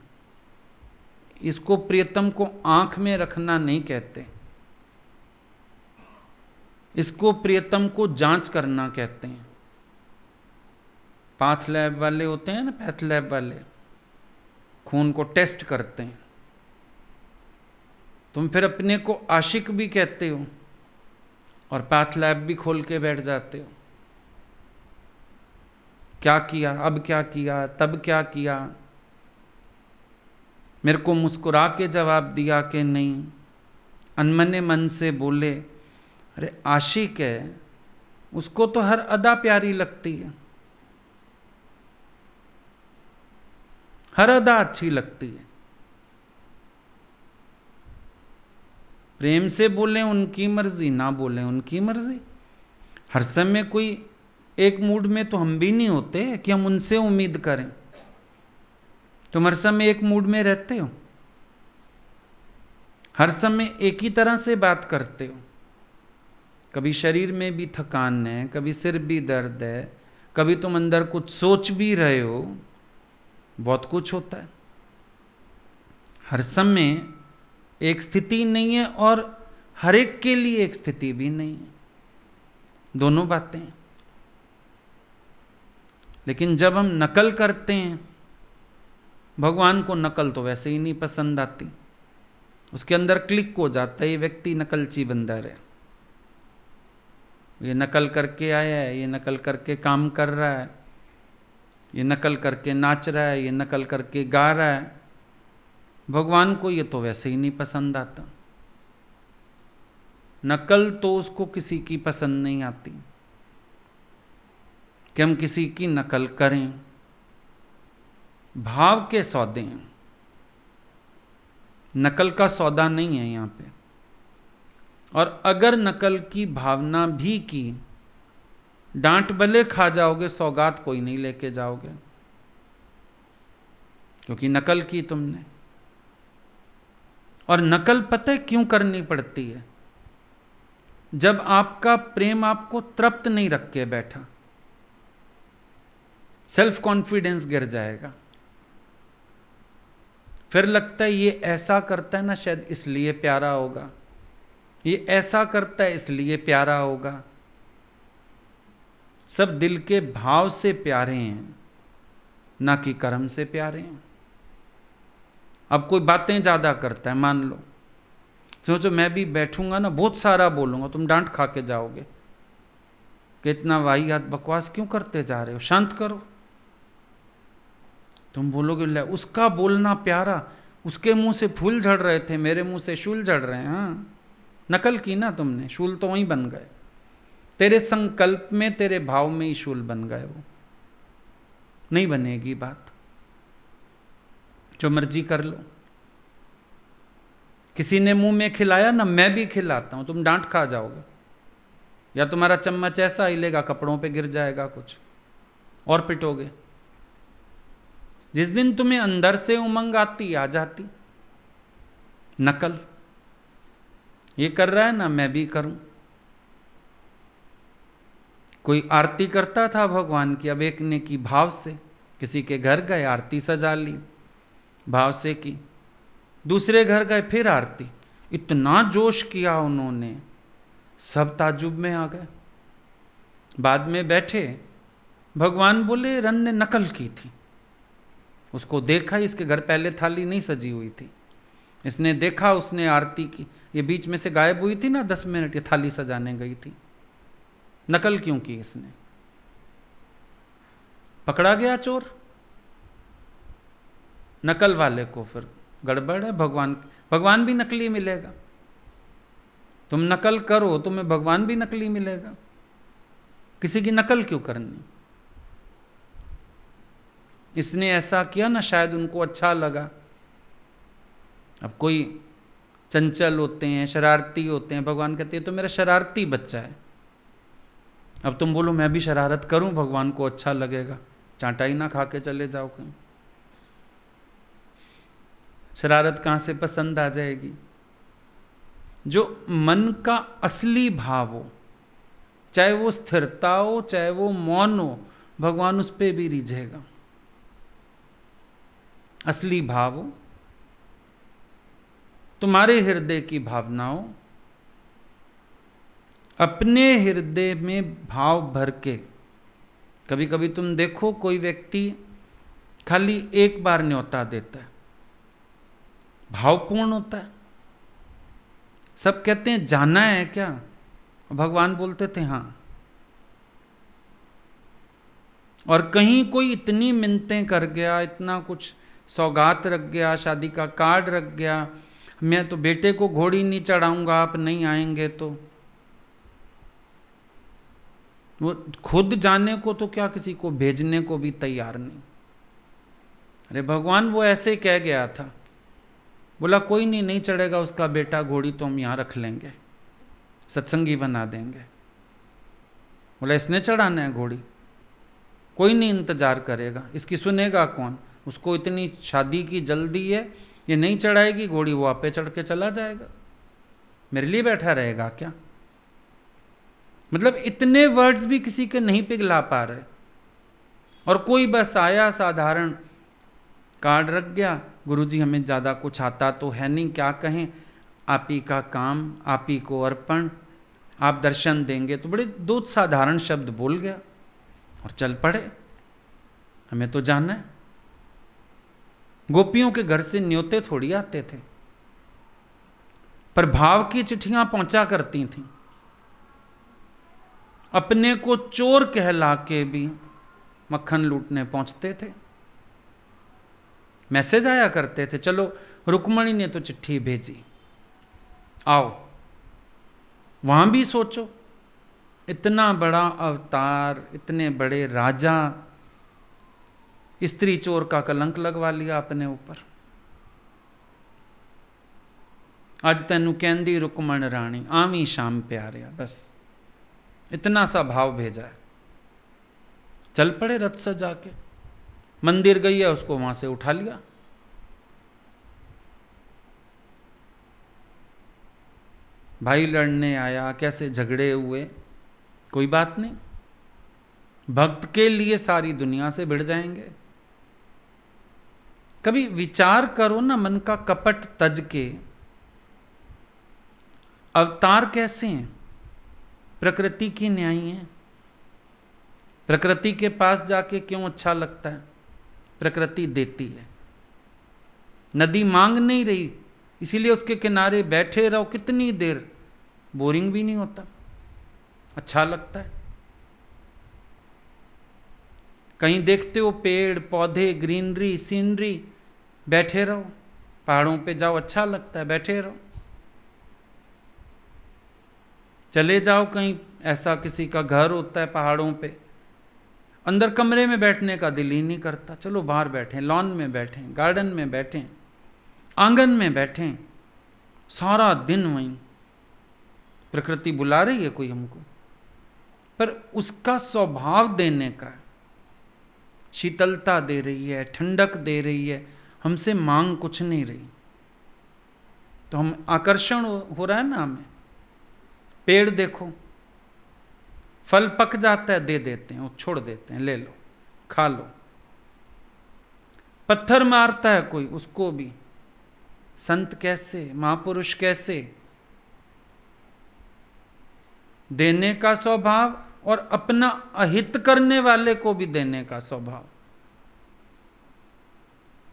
इसको प्रियतम को आंख में रखना नहीं कहते, इसको प्रियतम को जांच करना कहते हैं। पाथ लैब वाले होते हैं ना, पैथ लैब वाले, खून को टेस्ट करते हैं। तुम फिर अपने को आशिक भी कहते हो और पाथ लैब भी खोल के बैठ जाते हो। क्या किया, अब क्या किया, तब क्या किया, मेरे को मुस्कुरा के जवाब दिया कि नहीं, अनमने मन से बोले। अरे आशिक है, उसको तो हर अदा प्यारी लगती है, हर अदा अच्छी लगती है। प्रेम से बोले उनकी मर्जी, ना बोले उनकी मर्जी। हर समय कोई एक मूड में तो हम भी नहीं होते कि हम उनसे उम्मीद करें। तुम हर समय एक मूड में रहते हो, हर समय एक ही तरह से बात करते हो। कभी शरीर में भी थकान है, कभी सिर भी दर्द है, कभी तुम अंदर कुछ सोच भी रहे हो, बहुत कुछ होता है। हर समय एक स्थिति नहीं है और हर एक के लिए एक स्थिति भी नहीं है, दोनों बातें। लेकिन जब हम नकल करते हैं, भगवान को नकल तो वैसे ही नहीं पसंद आती, उसके अंदर क्लिक हो जाता है ये व्यक्ति नकलची बंदर है, ये नकल करके आया है, ये नकल करके काम कर रहा है, ये नकल करके नाच रहा है, ये नकल करके गा रहा है। भगवान को ये तो वैसे ही नहीं पसंद आता। नकल तो उसको किसी की पसंद नहीं आती कि हम किसी की नकल करें। भाव के सौदे हैं, नकल का सौदा नहीं है यहां पे। और अगर नकल की भावना भी की, डांट भले खा जाओगे, सौगात कोई नहीं लेके जाओगे, क्योंकि नकल की तुमने। और नकल पता है क्यों करनी पड़ती है? जब आपका प्रेम आपको तृप्त नहीं रख के बैठा, सेल्फ कॉन्फिडेंस गिर जाएगा, फिर लगता है ये ऐसा करता है ना शायद इसलिए प्यारा होगा, ये ऐसा करता है इसलिए प्यारा होगा। सब दिल के भाव से प्यारे हैं, ना कि कर्म से प्यारे हैं। अब कोई बातें ज्यादा करता है, मान लो, सोचो मैं भी बैठूंगा ना बहुत सारा बोलूंगा, तुम डांट खा के जाओगे कि इतना वाहियात बकवास क्यों करते जा रहे हो, शांत करो। तुम बोलोगे ले उसका बोलना प्यारा, उसके मुंह से फूल झड़ रहे थे, मेरे मुंह से शूल झड़ रहे हैं। हाँ, नकल की ना तुमने, शूल तो वहीं बन गए, तेरे संकल्प में, तेरे भाव में ही शूल बन गए, वो नहीं बनेगी बात। जो मर्जी कर लो। किसी ने मुंह में खिलाया ना, मैं भी खिलाता हूं, तुम डांट खा जाओगे, या तुम्हारा चम्मच ऐसा हिलेगा कपड़ों पे गिर जाएगा कुछ, और पिटोगे। जिस दिन तुम्हें अंदर से उमंग आती, आ जाती। नकल ये कर रहा है ना, मैं भी करूं। कोई आरती करता था भगवान की, अब एक ने की भाव से, किसी के घर गए, आरती सजा ली, भाव से की। दूसरे घर गए, फिर आरती, इतना जोश किया उन्होंने, सब ताजुब में आ गए। बाद में बैठे, भगवान बोले रन ने नकल की थी। उसको देखा, इसके घर पहले थाली नहीं सजी हुई थी, इसने देखा, उसने आरती की, ये बीच में से गायब हुई थी ना 10 मिनट, ये थाली सजाने गई थी। नकल क्यों की इसने? पकड़ा गया चोर। नकल वाले को फिर गड़बड़ है। भगवान भी नकली मिलेगा। तुम नकल करो, तुम्हें भगवान भी नकली मिलेगा। किसी की नकल क्यों करनी? इसने ऐसा किया ना, शायद उनको अच्छा लगा। अब कोई चंचल होते हैं, शरारती होते हैं, भगवान कहते हैं तो मेरा शरारती बच्चा है। अब तुम बोलो मैं भी शरारत करूं, भगवान को अच्छा लगेगा, चांटाई ना खा के चले जाओ कहीं। शरारत कहां से पसंद आ जाएगी? जो मन का असली भाव हो, चाहे वो स्थिरता हो, चाहे वो मौन हो, भगवान उस पर भी रिझेगा। असली भाव हो, तुम्हारे हृदय की भावना हो, अपने हृदय में भाव भर के। कभी कभी तुम देखो कोई व्यक्ति खाली एक बार न्योता देता है, भावपूर्ण होता है। सब कहते हैं जाना है क्या? भगवान बोलते थे हाँ। और कहीं कोई इतनी मिन्नतें कर गया, इतना कुछ सौगात रख गया, शादी का कार्ड रख गया, मैं तो बेटे को घोड़ी नहीं चढ़ाऊंगा आप नहीं आएंगे तो। वो खुद जाने को तो क्या, किसी को भेजने को भी तैयार नहीं। अरे भगवान वो ऐसे कह गया था, बोला कोई नहीं, नहीं चढ़ेगा उसका बेटा घोड़ी तो हम यहां रख लेंगे, सत्संगी बना देंगे। बोला इसने चढ़ाना है घोड़ी, कोई नहीं इंतजार करेगा, इसकी सुनेगा कौन? उसको इतनी शादी की जल्दी है, ये नहीं चढ़ाएगी घोड़ी, वो आपे चढ़ के चला जाएगा, मेरे लिए बैठा रहेगा क्या? मतलब इतने वर्ड्स भी किसी के नहीं पिघला पा रहे। और कोई बस आया, साधारण कार्ड रख गया, गुरुजी हमें ज़्यादा कुछ आता तो है नहीं, क्या कहें, आप ही का काम, आप ही को अर्पण, आप दर्शन देंगे। तो बड़े दो साधारण शब्द बोल गया और चल पड़े, हमें तो जाना है। गोपियों के घर से न्योते थोड़ी आते थे, पर भाव की चिट्ठियां पहुंचा करती थीं। अपने को चोर कहला के भी मक्खन लूटने पहुंचते थे। मैसेज आया करते थे, चलो रुक्मणी ने तो चिट्ठी भेजी, आओ। वहां भी सोचो, इतना बड़ा अवतार, इतने बड़े राजा, स्त्री चोर का कलंक लगवा लिया अपने ऊपर। आज तेनू कहंदी रुकमण रानी आवी शाम प्यारिया, बस इतना सा भाव भेजा है। चल पड़े रथ से जाके, मंदिर गई है, उसको वहां से उठा लिया। भाई लड़ने आया, कैसे झगड़े हुए, कोई बात नहीं, भक्त के लिए सारी दुनिया से भिड़ जाएंगे। कभी विचार करो ना, मन का कपट तज के अवतार कैसे हैं? प्रकृति की न्यायी है। प्रकृति के पास जाके क्यों अच्छा लगता है? प्रकृति देती है। नदी मांग नहीं रही, इसीलिए उसके किनारे बैठे रहो कितनी देर, बोरिंग भी नहीं होता, अच्छा लगता है। कहीं देखते हो पेड़ पौधे, ग्रीनरी, सीनरी, बैठे रहो। पहाड़ों पे जाओ, अच्छा लगता है, बैठे रहो। चले जाओ कहीं, ऐसा किसी का घर होता है पहाड़ों पे, अंदर कमरे में बैठने का दिल ही नहीं करता। चलो बाहर बैठें, लॉन में बैठें, गार्डन में बैठें, आंगन में बैठें, सारा दिन वहीं। प्रकृति बुला रही है कोई हमको, पर उसका स्वभाव देने का है। शीतलता दे रही है, ठंडक दे रही है, हमसे मांग कुछ नहीं रही। तो हम आकर्षण हो रहा है ना हमें। पेड़ देखो, फल पक जाता है, दे देते हैं, वो छोड़ देते हैं, ले लो, खा लो। पत्थर मारता है कोई, उसको भी। संत कैसे, महापुरुष कैसे, देने का स्वभाव, और अपना अहित करने वाले को भी देने का स्वभाव।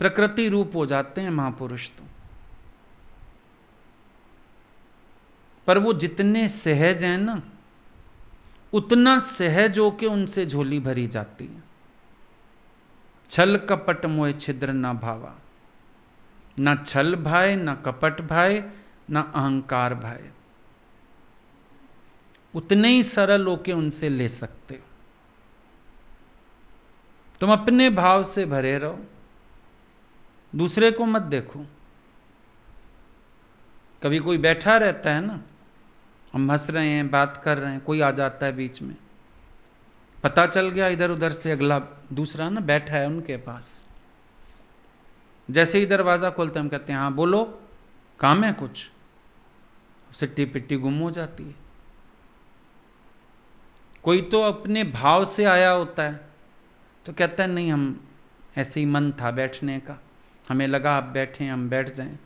प्रकृति रूप हो जाते हैं महापुरुष तो। पर वो जितने सहज हैं ना, उतना सहज हो के उनसे झोली भरी जाती है। छल कपट मोह छिद्र ना भावा, ना छल भाए, ना कपट भाए, ना अहंकार भाए। उतने ही सरल होके उनसे ले सकते हो। तुम अपने भाव से भरे रहो, दूसरे को मत देखो। कभी कोई बैठा रहता है ना, हम हंस रहे हैं, बात कर रहे हैं, कोई आ जाता है बीच में, पता चल गया इधर उधर से अगला दूसरा ना बैठा है उनके पास। जैसे ही दरवाजा खोलते हम कहते हैं हाँ बोलो, काम है कुछ, सिट्टी पिट्टी गुम हो जाती है। कोई तो अपने भाव से आया होता है तो कहता है नहीं, हम ऐसे ही मन था बैठने का, हमें लगा आप बैठे, हम बैठ जाएं।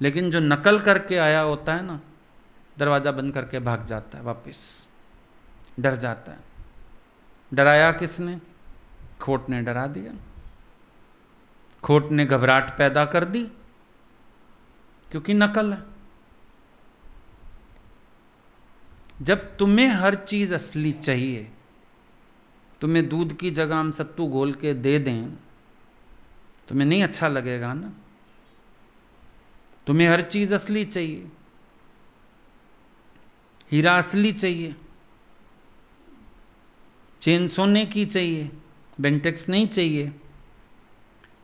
लेकिन जो नकल करके आया होता है ना, दरवाज़ा बंद करके भाग जाता है वापस, डर जाता है। डराया किसने? खोट ने डरा दिया। खोट ने घबराहट पैदा कर दी, क्योंकि नकल है। जब तुम्हें हर चीज असली चाहिए, तुम्हें दूध की जगह हम सत्तू घोल के दे दें, तुम्हें नहीं अच्छा लगेगा ना। तुम्हें हर चीज असली चाहिए, हीरा असली चाहिए, चेन सोने की चाहिए, बेंटेक्स नहीं चाहिए।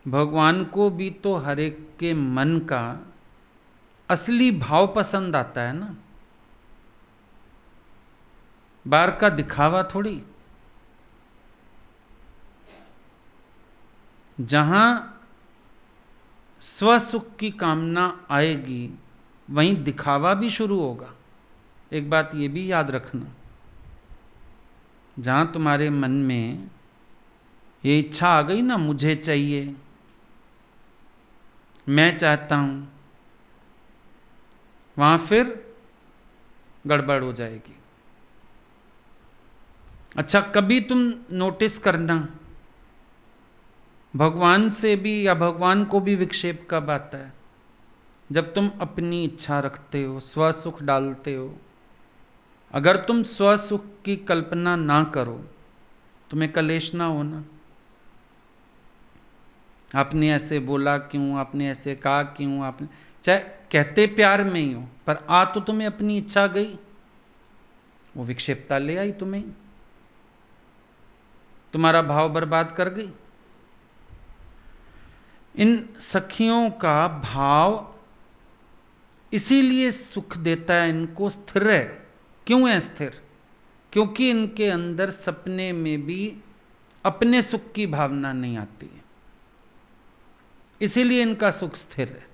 भगवान को भी तो हर एक के मन का असली भाव पसंद आता है ना, बाहर का दिखावा थोड़ी। जहां स्वसुख की कामना आएगी, वहीं दिखावा भी शुरू होगा। एक बात ये भी याद रखना, जहां तुम्हारे मन में ये इच्छा आ गई ना, मुझे चाहिए, मैं चाहता हूं, वहां फिर गड़बड़ हो जाएगी। अच्छा, कभी तुम नोटिस करना, भगवान से भी या भगवान को भी विक्षेप कब आता है? जब तुम अपनी इच्छा रखते हो, स्वसुख डालते हो। अगर तुम स्वसुख की कल्पना ना करो, तुम्हें कलेश ना होना। आपने ऐसे बोला क्यों, आपने ऐसे कहा क्यों, आपने चाहे कहते प्यार में ही हो, पर आ तो तुम्हें अपनी इच्छा गई। वो विक्षेपता ले आई तुम्हें, तुम्हारा भाव बर्बाद कर गई। इन सखियों का भाव इसीलिए सुख देता है, इनको स्थिर है। क्यों है स्थिर? क्योंकि इनके अंदर सपने में भी अपने सुख की भावना नहीं आती है, इसीलिए इनका सुख स्थिर है।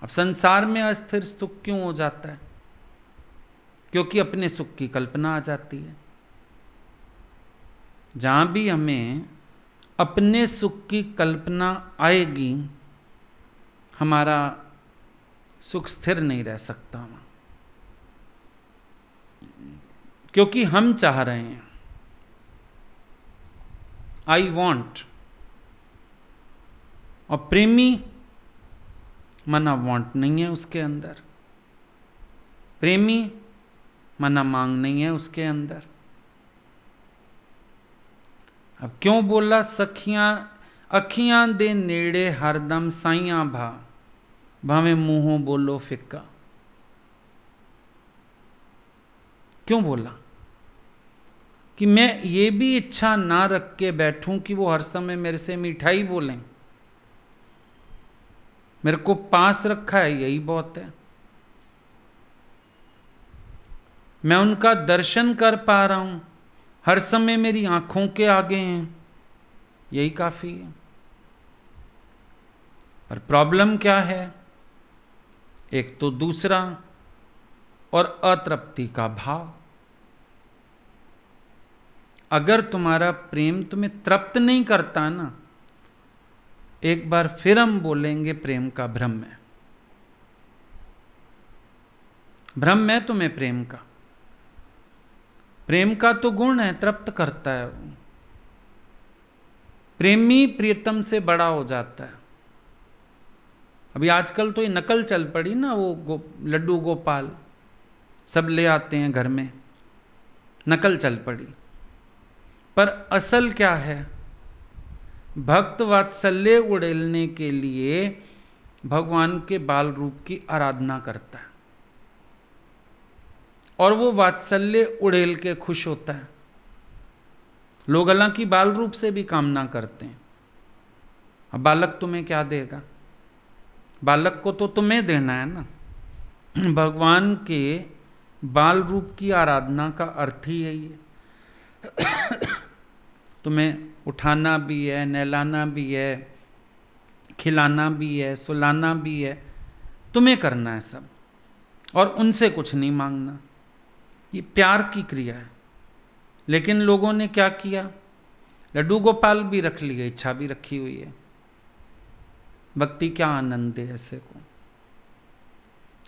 अब संसार में अस्थिर सुख क्यों हो जाता है? क्योंकि अपने सुख की कल्पना आ जाती है। जहां भी हमें अपने सुख की कल्पना आएगी, हमारा सुख स्थिर नहीं रह सकता वहां, क्योंकि हम चाह रहे हैं, आई वॉन्ट। और प्रेमी मना वॉन्ट नहीं है उसके अंदर, प्रेमी मना मांग नहीं है उसके अंदर। अब क्यों बोला सखियां अखियां दे नेड़े हरदम साइयां भा, भावे मुंहों बोलो फिक्का। क्यों बोला? कि मैं ये भी इच्छा ना रख के बैठूं कि वो हर समय मेरे से मिठाई बोलें। मेरे को पास रखा है, यही बहुत है। मैं उनका दर्शन कर पा रहा हूं, हर समय मेरी आंखों के आगे हैं, यही काफी है। पर प्रॉब्लम क्या है? एक तो दूसरा और अतृप्ति का भाव। अगर तुम्हारा प्रेम तुम्हें तृप्त नहीं करता ना, एक बार फिर हम बोलेंगे प्रेम का भ्रम है। भ्रम है तुम्हें प्रेम का। प्रेम का तो गुण है, तृप्त करता है वो। प्रेमी प्रियतम से बड़ा हो जाता है। अभी आजकल तो ये नकल चल पड़ी ना, वो लड्डू गोपाल सब ले आते हैं घर में, नकल चल पड़ी। पर असल क्या है? भक्त वात्सल्य उड़ेलने के लिए भगवान के बाल रूप की आराधना करता है, और वो वात्सल्य उड़ेल के खुश होता है। लोग हालांकि बाल रूप से भी कामना करते हैं। अब बालक तुम्हें क्या देगा? बालक को तो तुम्हें देना है ना। भगवान के बाल रूप की आराधना का अर्थ ही यही है। तुम्हें उठाना भी है, नहलाना भी है, खिलाना भी है, सुलाना भी है, तुम्हें करना है सब, और उनसे कुछ नहीं मांगना। ये प्यार की क्रिया है। लेकिन लोगों ने क्या किया? लड्डू गोपाल भी रख लिए, इच्छा भी रखी हुई है। भक्ति क्या आनंद है ऐसे को।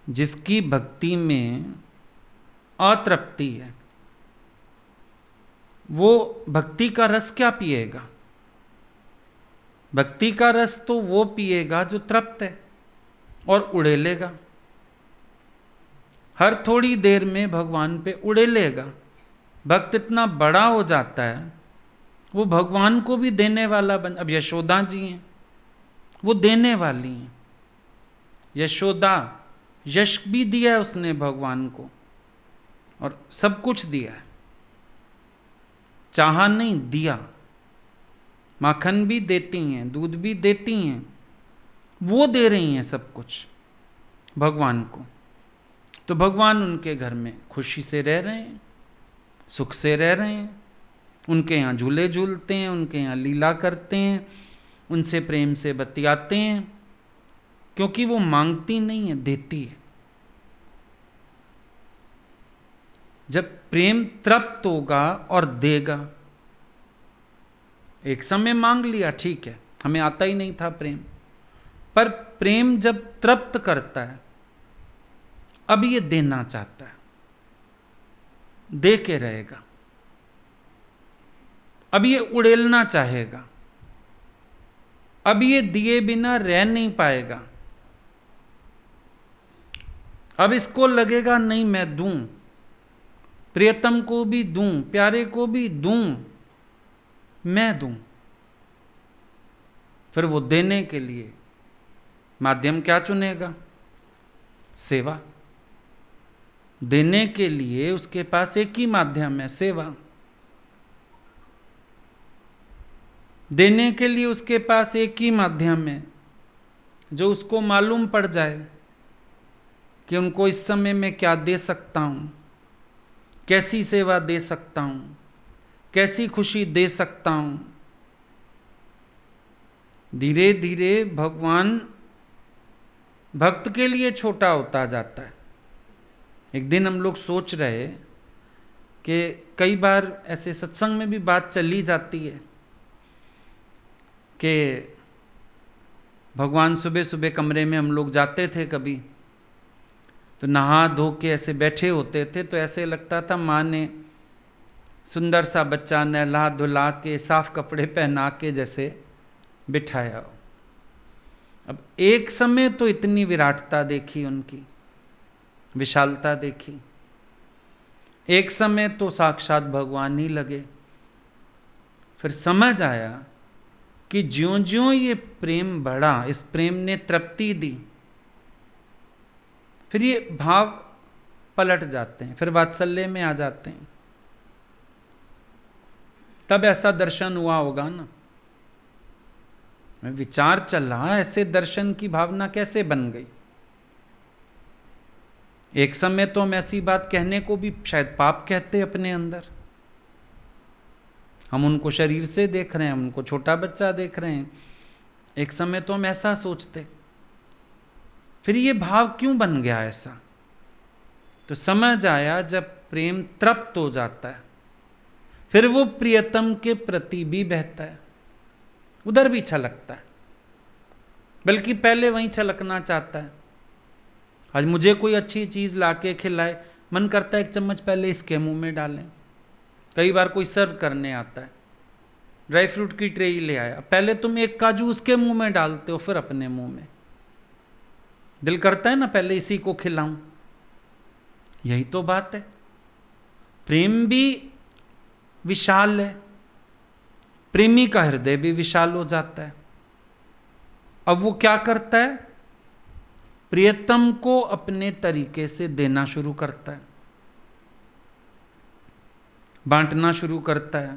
जिसकी भक्ति में अतृप्ति है, वो भक्ति का रस क्या पिएगा? भक्ति का रस तो वो पिएगा जो तृप्त है और उड़ेलेगा। हर थोड़ी देर में भगवान पे उड़ेलेगा। भक्त इतना बड़ा हो जाता है, वो भगवान को भी देने वाला बन। अब यशोदा जी हैं, वो देने वाली हैं। यशोदा, यश भी दिया है उसने भगवान को, और सब कुछ दिया है, चाहा नहीं, दिया। माखन भी देती हैं, दूध भी देती हैं, वो दे रही हैं सब कुछ भगवान को। तो भगवान उनके घर में खुशी से रह रहे हैं, सुख से रह रहे हैं। उनके यहाँ झूले झूलते हैं, उनके यहाँ लीला करते हैं, उनसे प्रेम से बतियाते हैं, क्योंकि वो मांगती नहीं है, देती है। जब प्रेम तृप्त होगा और देगा, एक समय मांग लिया, ठीक है, हमें आता ही नहीं था प्रेम, पर प्रेम जब तृप्त करता है, अब ये देना चाहता है, दे के रहेगा। अब ये उड़ेलना चाहेगा, अब ये दिए बिना रह नहीं पाएगा। अब इसको लगेगा नहीं, मैं दूं, प्रियतम को भी दूं, प्यारे को भी दूं, मैं दूं। फिर वो देने के लिए माध्यम क्या चुनेगा? सेवा। देने के लिए उसके पास एक ही माध्यम है, सेवा। देने के लिए उसके पास एक ही माध्यम है, जो उसको मालूम पड़ जाए कि उनको इस समय में क्या दे सकता हूं, कैसी सेवा दे सकता हूं, कैसी खुशी दे सकता हूं। धीरे धीरे भगवान भक्त के लिए छोटा होता जाता है। एक दिन हम लोग सोच रहे कि कई बार ऐसे सत्संग में भी बात चली जाती है कि भगवान सुबह सुबह कमरे में हम लोग जाते थे कभी, तो नहा धो के ऐसे बैठे होते थे, तो ऐसे लगता था माँ ने सुंदर सा बच्चा नहला धुला के साफ कपड़े पहना के जैसे बिठाया हो। अब एक समय तो इतनी विराटता देखी, उनकी विशालता देखी, एक समय तो साक्षात भगवान ही लगे। फिर समझ आया कि ज्यों ज्यों ये प्रेम बढ़ा, इस प्रेम ने तृप्ति दी, फिर ये भाव पलट जाते हैं, फिर वात्सल्य में आ जाते हैं। तब ऐसा दर्शन हुआ होगा ना। विचार चला, ऐसे दर्शन की भावना कैसे बन गई। एक समय तो हम ऐसी बात कहने को भी शायद पाप कहते अपने अंदर। हम उनको शरीर से देख रहे हैं, हम उनको छोटा बच्चा देख रहे हैं, एक समय तो हम ऐसा सोचते। फिर ये भाव क्यों बन गया ऐसा? तो समझ आया, जब प्रेम तृप्त हो जाता है फिर वो प्रियतम के प्रति भी बहता है, उधर भी छलकता है, बल्कि पहले वहीं छलकना चाहता है। आज मुझे कोई अच्छी चीज लाके खिलाए, मन करता है एक चम्मच पहले इसके मुंह में डालें। कई बार कोई सर्व करने आता है, ड्राई फ्रूट की ट्रे ही ले आया, पहले तुम एक काजू उसके मुंह में डालते हो, फिर अपने मुंह में। दिल करता है ना पहले इसी को खिलाऊं। यही तो बात है। प्रेम भी विशाल है, प्रेमी का हृदय भी विशाल हो जाता है। अब वो क्या करता है? प्रियतम को अपने तरीके से देना शुरू करता है, बांटना शुरू करता है,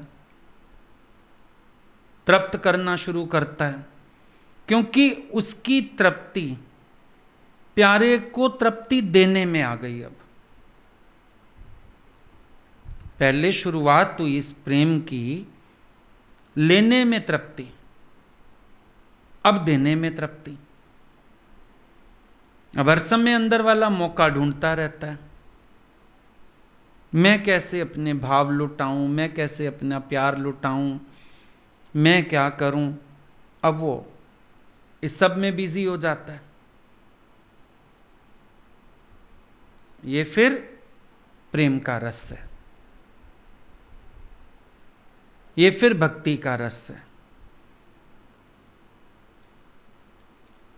तृप्त करना शुरू करता है, क्योंकि उसकी तृप्ति प्यारे को तृप्ति देने में आ गई। अब पहले शुरुआत हुई इस प्रेम की लेने में तृप्ति, अब देने में तृप्ति। अब हर समय अंदर वाला मौका ढूंढता रहता है, मैं कैसे अपने भाव लुटाऊं, मैं कैसे अपना प्यार लुटाऊं, मैं क्या करूं। अब वो इस सब में बिजी हो जाता है। ये फिर प्रेम का रस है, ये फिर भक्ति का रस है।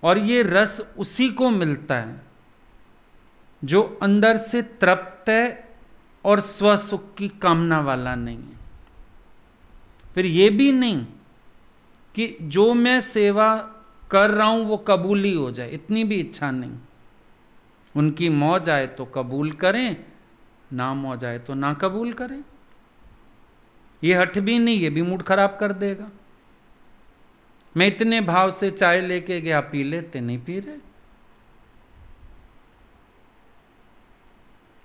और ये रस उसी को मिलता है जो अंदर से तृप्त है और स्वसुख की कामना वाला नहीं है। फिर ये भी नहीं कि जो मैं सेवा कर रहा हूं वो कबूल ही हो जाए, इतनी भी इच्छा नहीं। उनकी मौज आए तो कबूल करें, ना मौज आए तो ना कबूल करें। ये हठ भी नहीं, ये भी मूड खराब कर देगा। मैं इतने भाव से चाय लेके गया, पी लेते, नहीं पी रहे,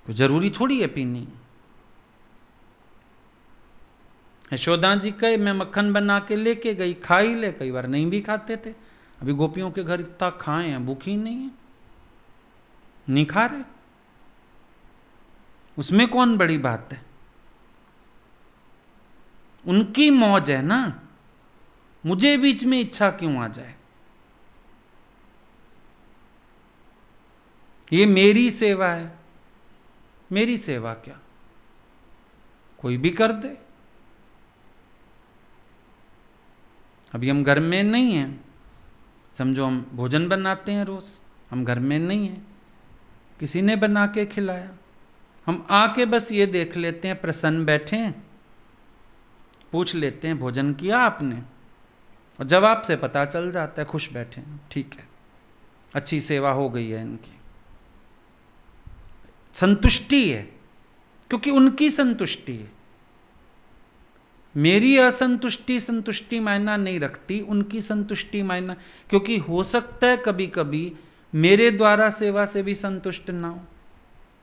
कोई जरूरी थोड़ी है पीनी। यशोदा जी कहे मैं मक्खन बना के लेके गई, खा ही ले, कई बार नहीं भी खाते थे। अभी गोपियों के घर इतना खाए हैं, भूखी नहीं है, नहीं खा रहे, उसमें कौन बड़ी बात है। उनकी मौज है ना, मुझे बीच में इच्छा क्यों आ जाए। ये मेरी सेवा है, मेरी सेवा क्या, कोई भी कर दे। अभी हम घर में नहीं हैं, समझो हम भोजन बनाते हैं रोज, हम घर में नहीं हैं, किसी ने बना के खिलाया, हम आके बस ये देख लेते हैं प्रसन्न बैठे हैं, पूछ लेते हैं भोजन किया आपने, और जवाब से पता चल जाता है खुश बैठे हैं, ठीक है, अच्छी सेवा हो गई है इनकी। संतुष्टि है, क्योंकि उनकी संतुष्टि है। मेरी असंतुष्टि संतुष्टि मायना नहीं रखती, उनकी संतुष्टि मायना, क्योंकि हो सकता है कभी कभी मेरे द्वारा सेवा से भी संतुष्ट ना हो।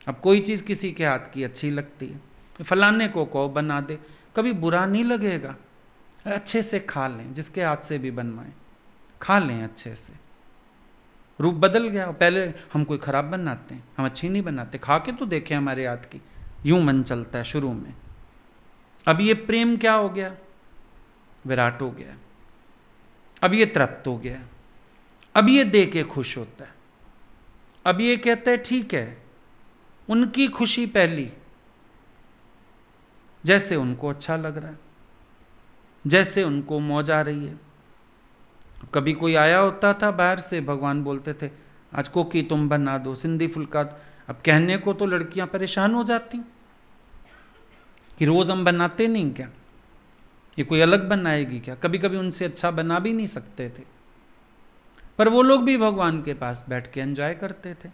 अब कोई चीज़ किसी के हाथ की अच्छी लगती है, फलाने को कहो बना दे, कभी बुरा नहीं लगेगा, अच्छे से खा लें, जिसके हाथ से भी बनवाएं खा लें अच्छे से। रूप बदल गया, पहले हम कोई खराब बनाते हैं, हम अच्छी नहीं बनाते, खा के तो देखें हमारे हाथ की, यूं मन चलता है शुरू में। अब ये प्रेम क्या हो गया, विराट हो गया। अब ये तृप्त हो गया, अब ये दे के खुश होता है। अब ये कहता है ठीक है, उनकी खुशी पहली, जैसे उनको अच्छा लग रहा है, जैसे उनको मौज आ रही है। कभी कोई आया होता था बाहर से, भगवान बोलते थे आज कोकी तुम बना दो, सिंधी फुल्का। अब कहने को तो लड़कियां परेशान हो जाती कि रोज हम बनाते नहीं क्या, ये कोई अलग बनाएगी क्या। कभी कभी उनसे अच्छा बना भी नहीं सकते थे, पर वो लोग भी भगवान के पास बैठ के एंजॉय करते थे।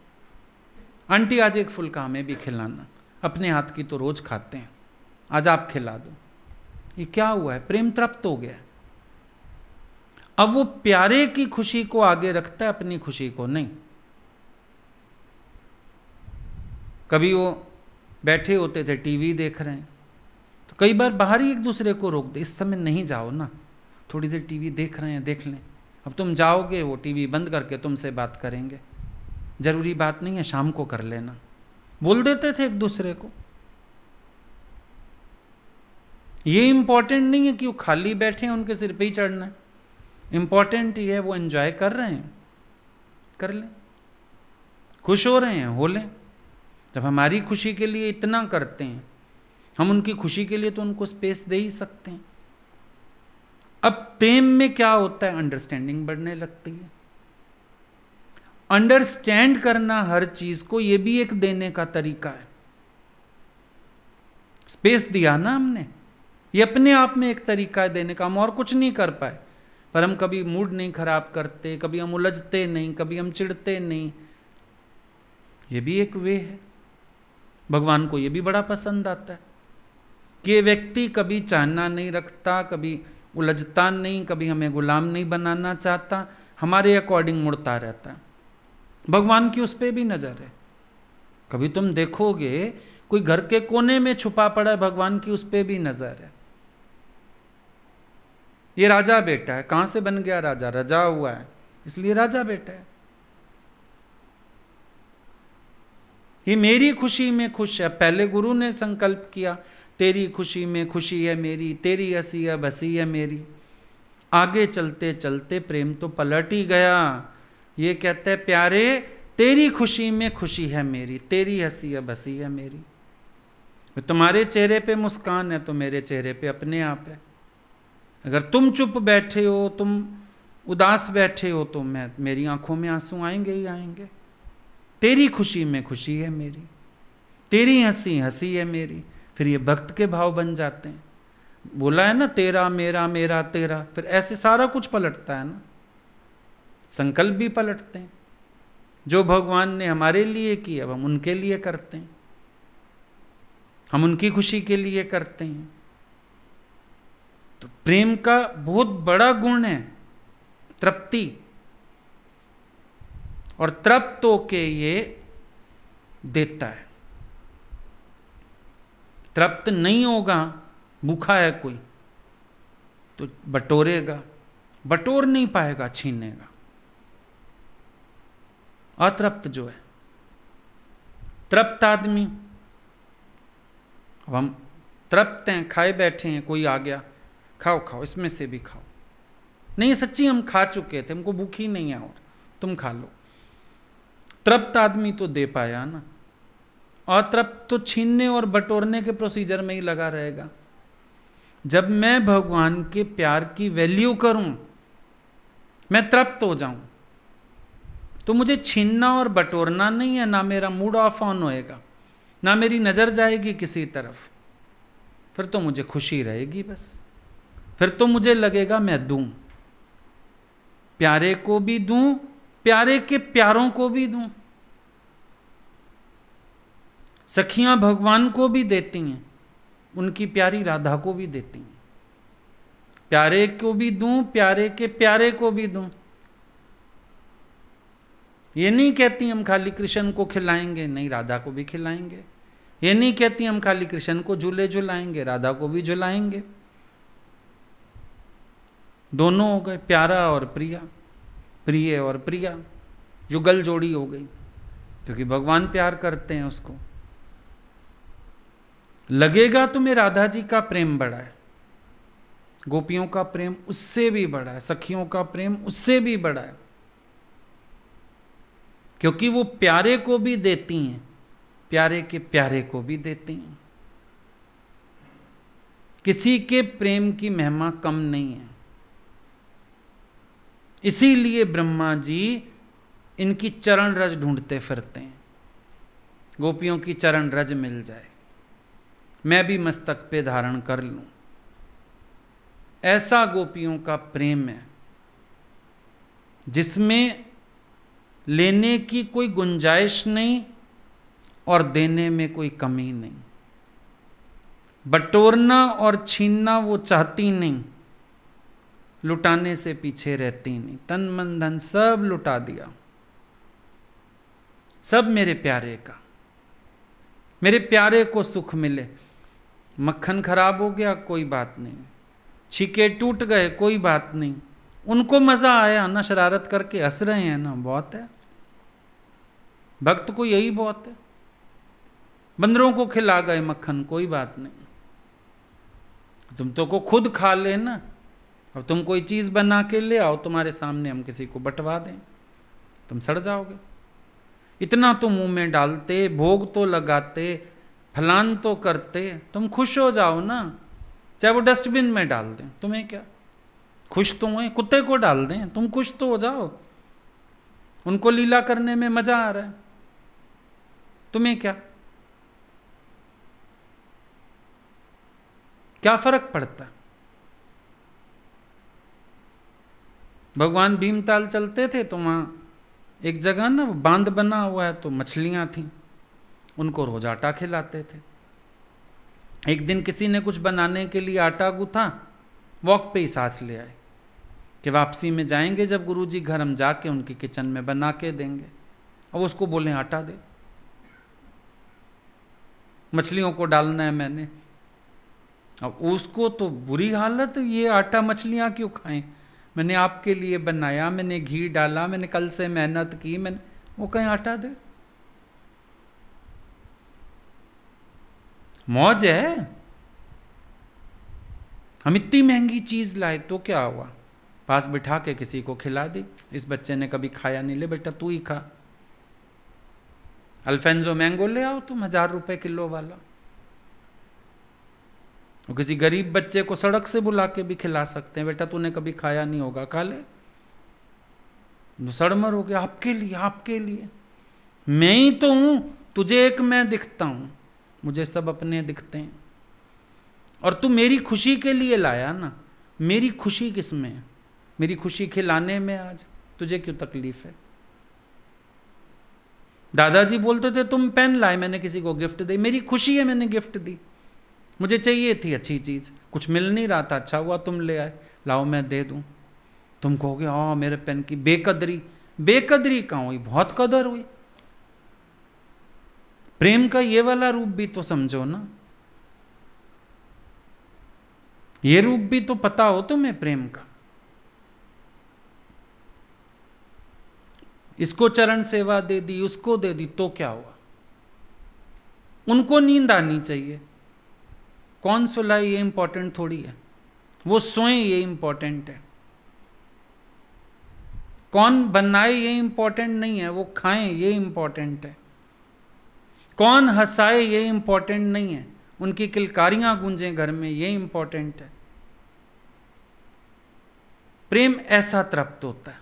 आंटी आज एक फुल्का हमें भी खिलाना, अपने हाथ की तो रोज खाते हैं, आज आप खिला दो। ये क्या हुआ है, प्रेम तृप्त हो गया। अब वो प्यारे की खुशी को आगे रखता है, अपनी खुशी को नहीं। कभी वो बैठे होते थे टीवी देख रहे हैं, तो कई बार बाहर ही एक दूसरे को रोक दे, इस समय नहीं जाओ ना, थोड़ी देर टीवी देख रहे हैं देख लें, अब तुम जाओगे वो टीवी बंद करके तुमसे बात करेंगे, जरूरी बात नहीं है शाम को कर लेना, बोल देते थे एक दूसरे को। ये इंपॉर्टेंट नहीं है कि वो खाली बैठे हैं उनके सिर पे ही चढ़ना है, इंपॉर्टेंट ये है वो एंजॉय कर रहे हैं, कर लें, खुश हो रहे हैं हो लें। जब हमारी खुशी के लिए इतना करते हैं, हम उनकी खुशी के लिए तो उनको स्पेस दे ही सकते हैं। अब प्रेम में क्या होता है, अंडरस्टैंडिंग बढ़ने लगती है। अंडरस्टैंड करना हर चीज को, यह भी एक देने का तरीका है। स्पेस दिया ना हमने, ये अपने आप में एक तरीका है देने का। हम और कुछ नहीं कर पाए, पर हम कभी मूड नहीं खराब करते, कभी हम उलझते नहीं, कभी हम चिढ़ते नहीं, ये भी एक वे है। भगवान को ये भी बड़ा पसंद आता है कि ये व्यक्ति कभी चाहना नहीं रखता, कभी उलझता नहीं, कभी हमें गुलाम नहीं बनाना चाहता, हमारे अकॉर्डिंग मुड़ता रहता है। भगवान की उस पर भी नजर है। कभी तुम देखोगे कोई घर के कोने में छुपा पड़ा है, भगवान की उस पर भी नजर है। ये राजा बेटा है, कहां से बन गया राजा, रजा हुआ है इसलिए राजा बेटा है। ये मेरी खुशी में खुश है। पहले गुरु ने संकल्प किया तेरी खुशी में खुशी है मेरी, तेरी हंसी है बसी है मेरी। आगे चलते चलते प्रेम तो पलट ही गया। ये कहते हैं प्यारे तेरी खुशी में खुशी है मेरी, तेरी हंसी है बसी है मेरी। तुम्हारे चेहरे पे मुस्कान है तो मेरे चेहरे पे अपने आप है। अगर तुम चुप बैठे हो, तुम उदास बैठे हो, तो मेरी आंखों में आंसू आएंगे ही आएंगे। तेरी खुशी में खुशी है मेरी, तेरी हंसी हंसी है मेरी। फिर ये भक्त के भाव बन जाते हैं। बोला है ना तेरा मेरा मेरा तेरा, फिर ऐसे सारा कुछ पलटता है ना, संकल्प भी पलटते हैं। जो भगवान ने हमारे लिए किया अब हम उनके लिए करते हैं, हम उनकी खुशी के लिए करते हैं। तो प्रेम का बहुत बड़ा गुण है तृप्ति, और तृप्त होके ये देता है। तृप्त नहीं होगा, भूखा है कोई तो बटोरेगा, बटोर नहीं पाएगा, छीनेगा। अतृप्त जो है, तृप्त आदमी, अब हम तृप्त हैं, खाए बैठे हैं, कोई आ गया खाओ खाओ इसमें से भी खाओ, नहीं सच्ची हम खा चुके थे, हमको भूख ही नहीं है और तुम खा लो। तृप्त आदमी तो दे पाया ना, अतृप्त तो छीनने और बटोरने के प्रोसीजर में ही लगा रहेगा। जब मैं भगवान के प्यार की वैल्यू करूं, मैं तृप्त हो जाऊं, तो मुझे छीनना और बटोरना नहीं है, ना मेरा मूड ऑफ ऑन होएगा, ना मेरी नजर जाएगी किसी तरफ। फिर तो मुझे खुशी रहेगी बस। फिर तो मुझे लगेगा मैं दूं, प्यारे को भी दूं, प्यारे के प्यारों को भी दूं। सखियां भगवान को भी देती हैं, उनकी प्यारी राधा को भी देती हैं। प्यारे को भी दूं, प्यारे के प्यारे को भी दूं। ये नहीं कहती हम खाली कृष्ण को खिलाएंगे, नहीं, राधा को भी खिलाएंगे। ये नहीं कहती हम खाली कृष्ण को झूले झुलाएंगे, राधा को भी झुलाएंगे। दोनों हो गए, प्यारा और प्रिया, प्रिय और प्रिया, युगल जोड़ी हो गई, क्योंकि भगवान प्यार करते हैं उसको। लगेगा तुम्हें राधा जी का प्रेम बड़ा है, गोपियों का प्रेम उससे भी बड़ा है, सखियों का प्रेम उससे भी बड़ा है, क्योंकि वो प्यारे को भी देती हैं, प्यारे के प्यारे को भी देती हैं। किसी के प्रेम की महिमा कम नहीं है। इसीलिए ब्रह्मा जी इनकी चरण रज ढूंढते फिरते हैं, गोपियों की चरण रज मिल जाए, मैं भी मस्तक पे धारण कर लूं। ऐसा गोपियों का प्रेम है जिसमें लेने की कोई गुंजाइश नहीं और देने में कोई कमी नहीं। बटोरना और छीनना वो चाहती नहीं, लुटाने से पीछे रहती नहीं। तन मन धन सब लुटा दिया, सब मेरे प्यारे का, मेरे प्यारे को सुख मिले। मक्खन खराब हो गया कोई बात नहीं, छीके टूट गए कोई बात नहीं, उनको मजा आया ना, शरारत करके हंस रहे हैं ना, बहुत है। भक्त को यही बहुत है। बंदरों को खिला गए मक्खन, कोई बात नहीं, तुम तो को खुद खा लेना। अब तुम कोई चीज बना के ले आओ तुम्हारे सामने, हम किसी को बंटवा दें, तुम सड़ जाओगे। इतना तो मुंह में डालते, भोग तो लगाते, फलान तो करते, तुम खुश हो जाओ ना। चाहे वो डस्टबिन में डाल दें, तुम्हें क्या, खुश तो हुए, कुत्ते को डाल दें, तुम खुश तो हो जाओ। उनको लीला करने में मजा आ रहा है, तुम्हें क्या, क्या फर्क पड़ता। भगवान भीमताल चलते थे तो वहां एक जगह ना बांध बना हुआ है, तो मछलियां थीं, उनको रोज आटा खिलाते थे। एक दिन किसी ने कुछ बनाने के लिए आटा गूथा, वॉक पे ही साथ ले आए कि वापसी में जाएंगे जब गुरुजी घर, हम जाके उनकी किचन में बना के देंगे। अब उसको बोले आटा दे, मछलियों को डालना है मैंने। अब उसको तो बुरी हालत, ये आटा मछलियां क्यों खाएं, मैंने आपके लिए बनाया, मैंने घी डाला, मैंने कल से मेहनत की, मैंने, वो कहीं आटा दे। मौज है, हम इतनी महंगी चीज लाए तो क्या हुआ, पास बिठा के किसी को खिला दी। इस बच्चे ने कभी खाया नहीं, ले बेटा तू ही खा। अल्फेंजो मैंगो ले आओ तुम, 1000 रुपए किलो वाला। वो किसी गरीब बच्चे को सड़क से बुला के भी खिला सकते हैं, बेटा तूने कभी खाया नहीं होगा, खा ले। सड़मर हो गया, आपके लिए, आपके लिए। मैं ही तो हूं, तुझे एक मैं दिखता हूं, मुझे सब अपने दिखते हैं। और तू मेरी खुशी के लिए लाया ना, मेरी खुशी किसमें है, मेरी खुशी खिलाने में, आज तुझे क्यों तकलीफ है। दादाजी बोलते थे तुम पेन लाए, मैंने किसी को गिफ्ट दी, मेरी खुशी है मैंने गिफ्ट दी, मुझे चाहिए थी अच्छी चीज, कुछ मिल नहीं रहा था, अच्छा हुआ तुम ले आए, लाओ मैं दे दूं। तुम कहोगे हाँ मेरे पेन की बेकदरी, बेकदरी कहाँ हुई, बहुत कदर हुई। प्रेम का ये वाला रूप भी तो समझो ना, ये रूप भी तो पता हो तुम्हें प्रेम का। इसको चरण सेवा दे दी, उसको दे दी, तो क्या हुआ। उनको नींद आनी चाहिए, कौन सुलाए ये इंपॉर्टेंट थोड़ी है, वो सोए ये इंपॉर्टेंट है। कौन बनाए ये इंपॉर्टेंट नहीं है, वो खाएं ये इंपॉर्टेंट है। कौन हंसाए ये इंपॉर्टेंट नहीं है, उनकी किलकारियां गूंजें घर में, ये इंपॉर्टेंट है। प्रेम ऐसा तृप्त होता है,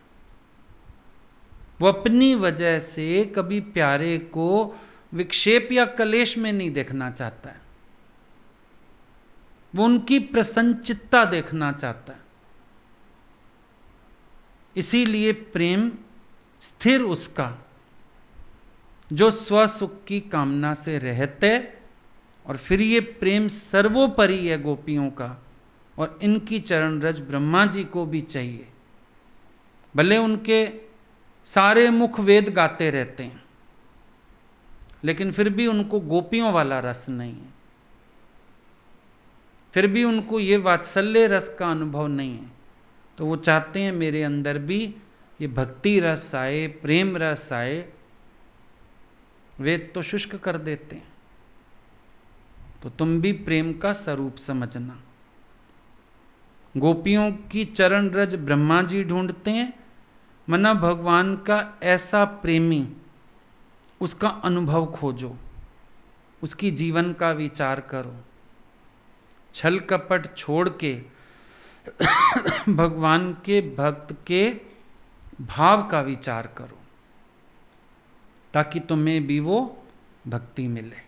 वो अपनी वजह से कभी प्यारे को विक्षेप या कलेश में नहीं देखना चाहता है, वो उनकी प्रसन्नचित्ता देखना चाहता है। इसीलिए प्रेम स्थिर उसका, जो स्वसुख की कामना से रहते, और फिर ये प्रेम सर्वोपरि है गोपियों का, और इनकी चरण रज ब्रह्मा जी को भी चाहिए। भले उनके सारे मुख वेद गाते रहते हैं, लेकिन फिर भी उनको गोपियों वाला रस नहीं है, फिर भी उनको ये वात्सल्य रस का अनुभव नहीं है। तो वो चाहते हैं मेरे अंदर भी ये भक्ति रस आए, प्रेम रस आए। वेद तो शुष्क कर देते हैं, तो तुम भी प्रेम का स्वरूप समझना। गोपियों की चरण रज ब्रह्मा जी ढूंढते हैं, मना भगवान का ऐसा प्रेमी, उसका अनुभव खोजो, उसकी जीवन का विचार करो, छल कपट छोड़ के भगवान के भक्त के भाव का विचार करो, ताकि तुम्हें भी वो भक्ति मिले।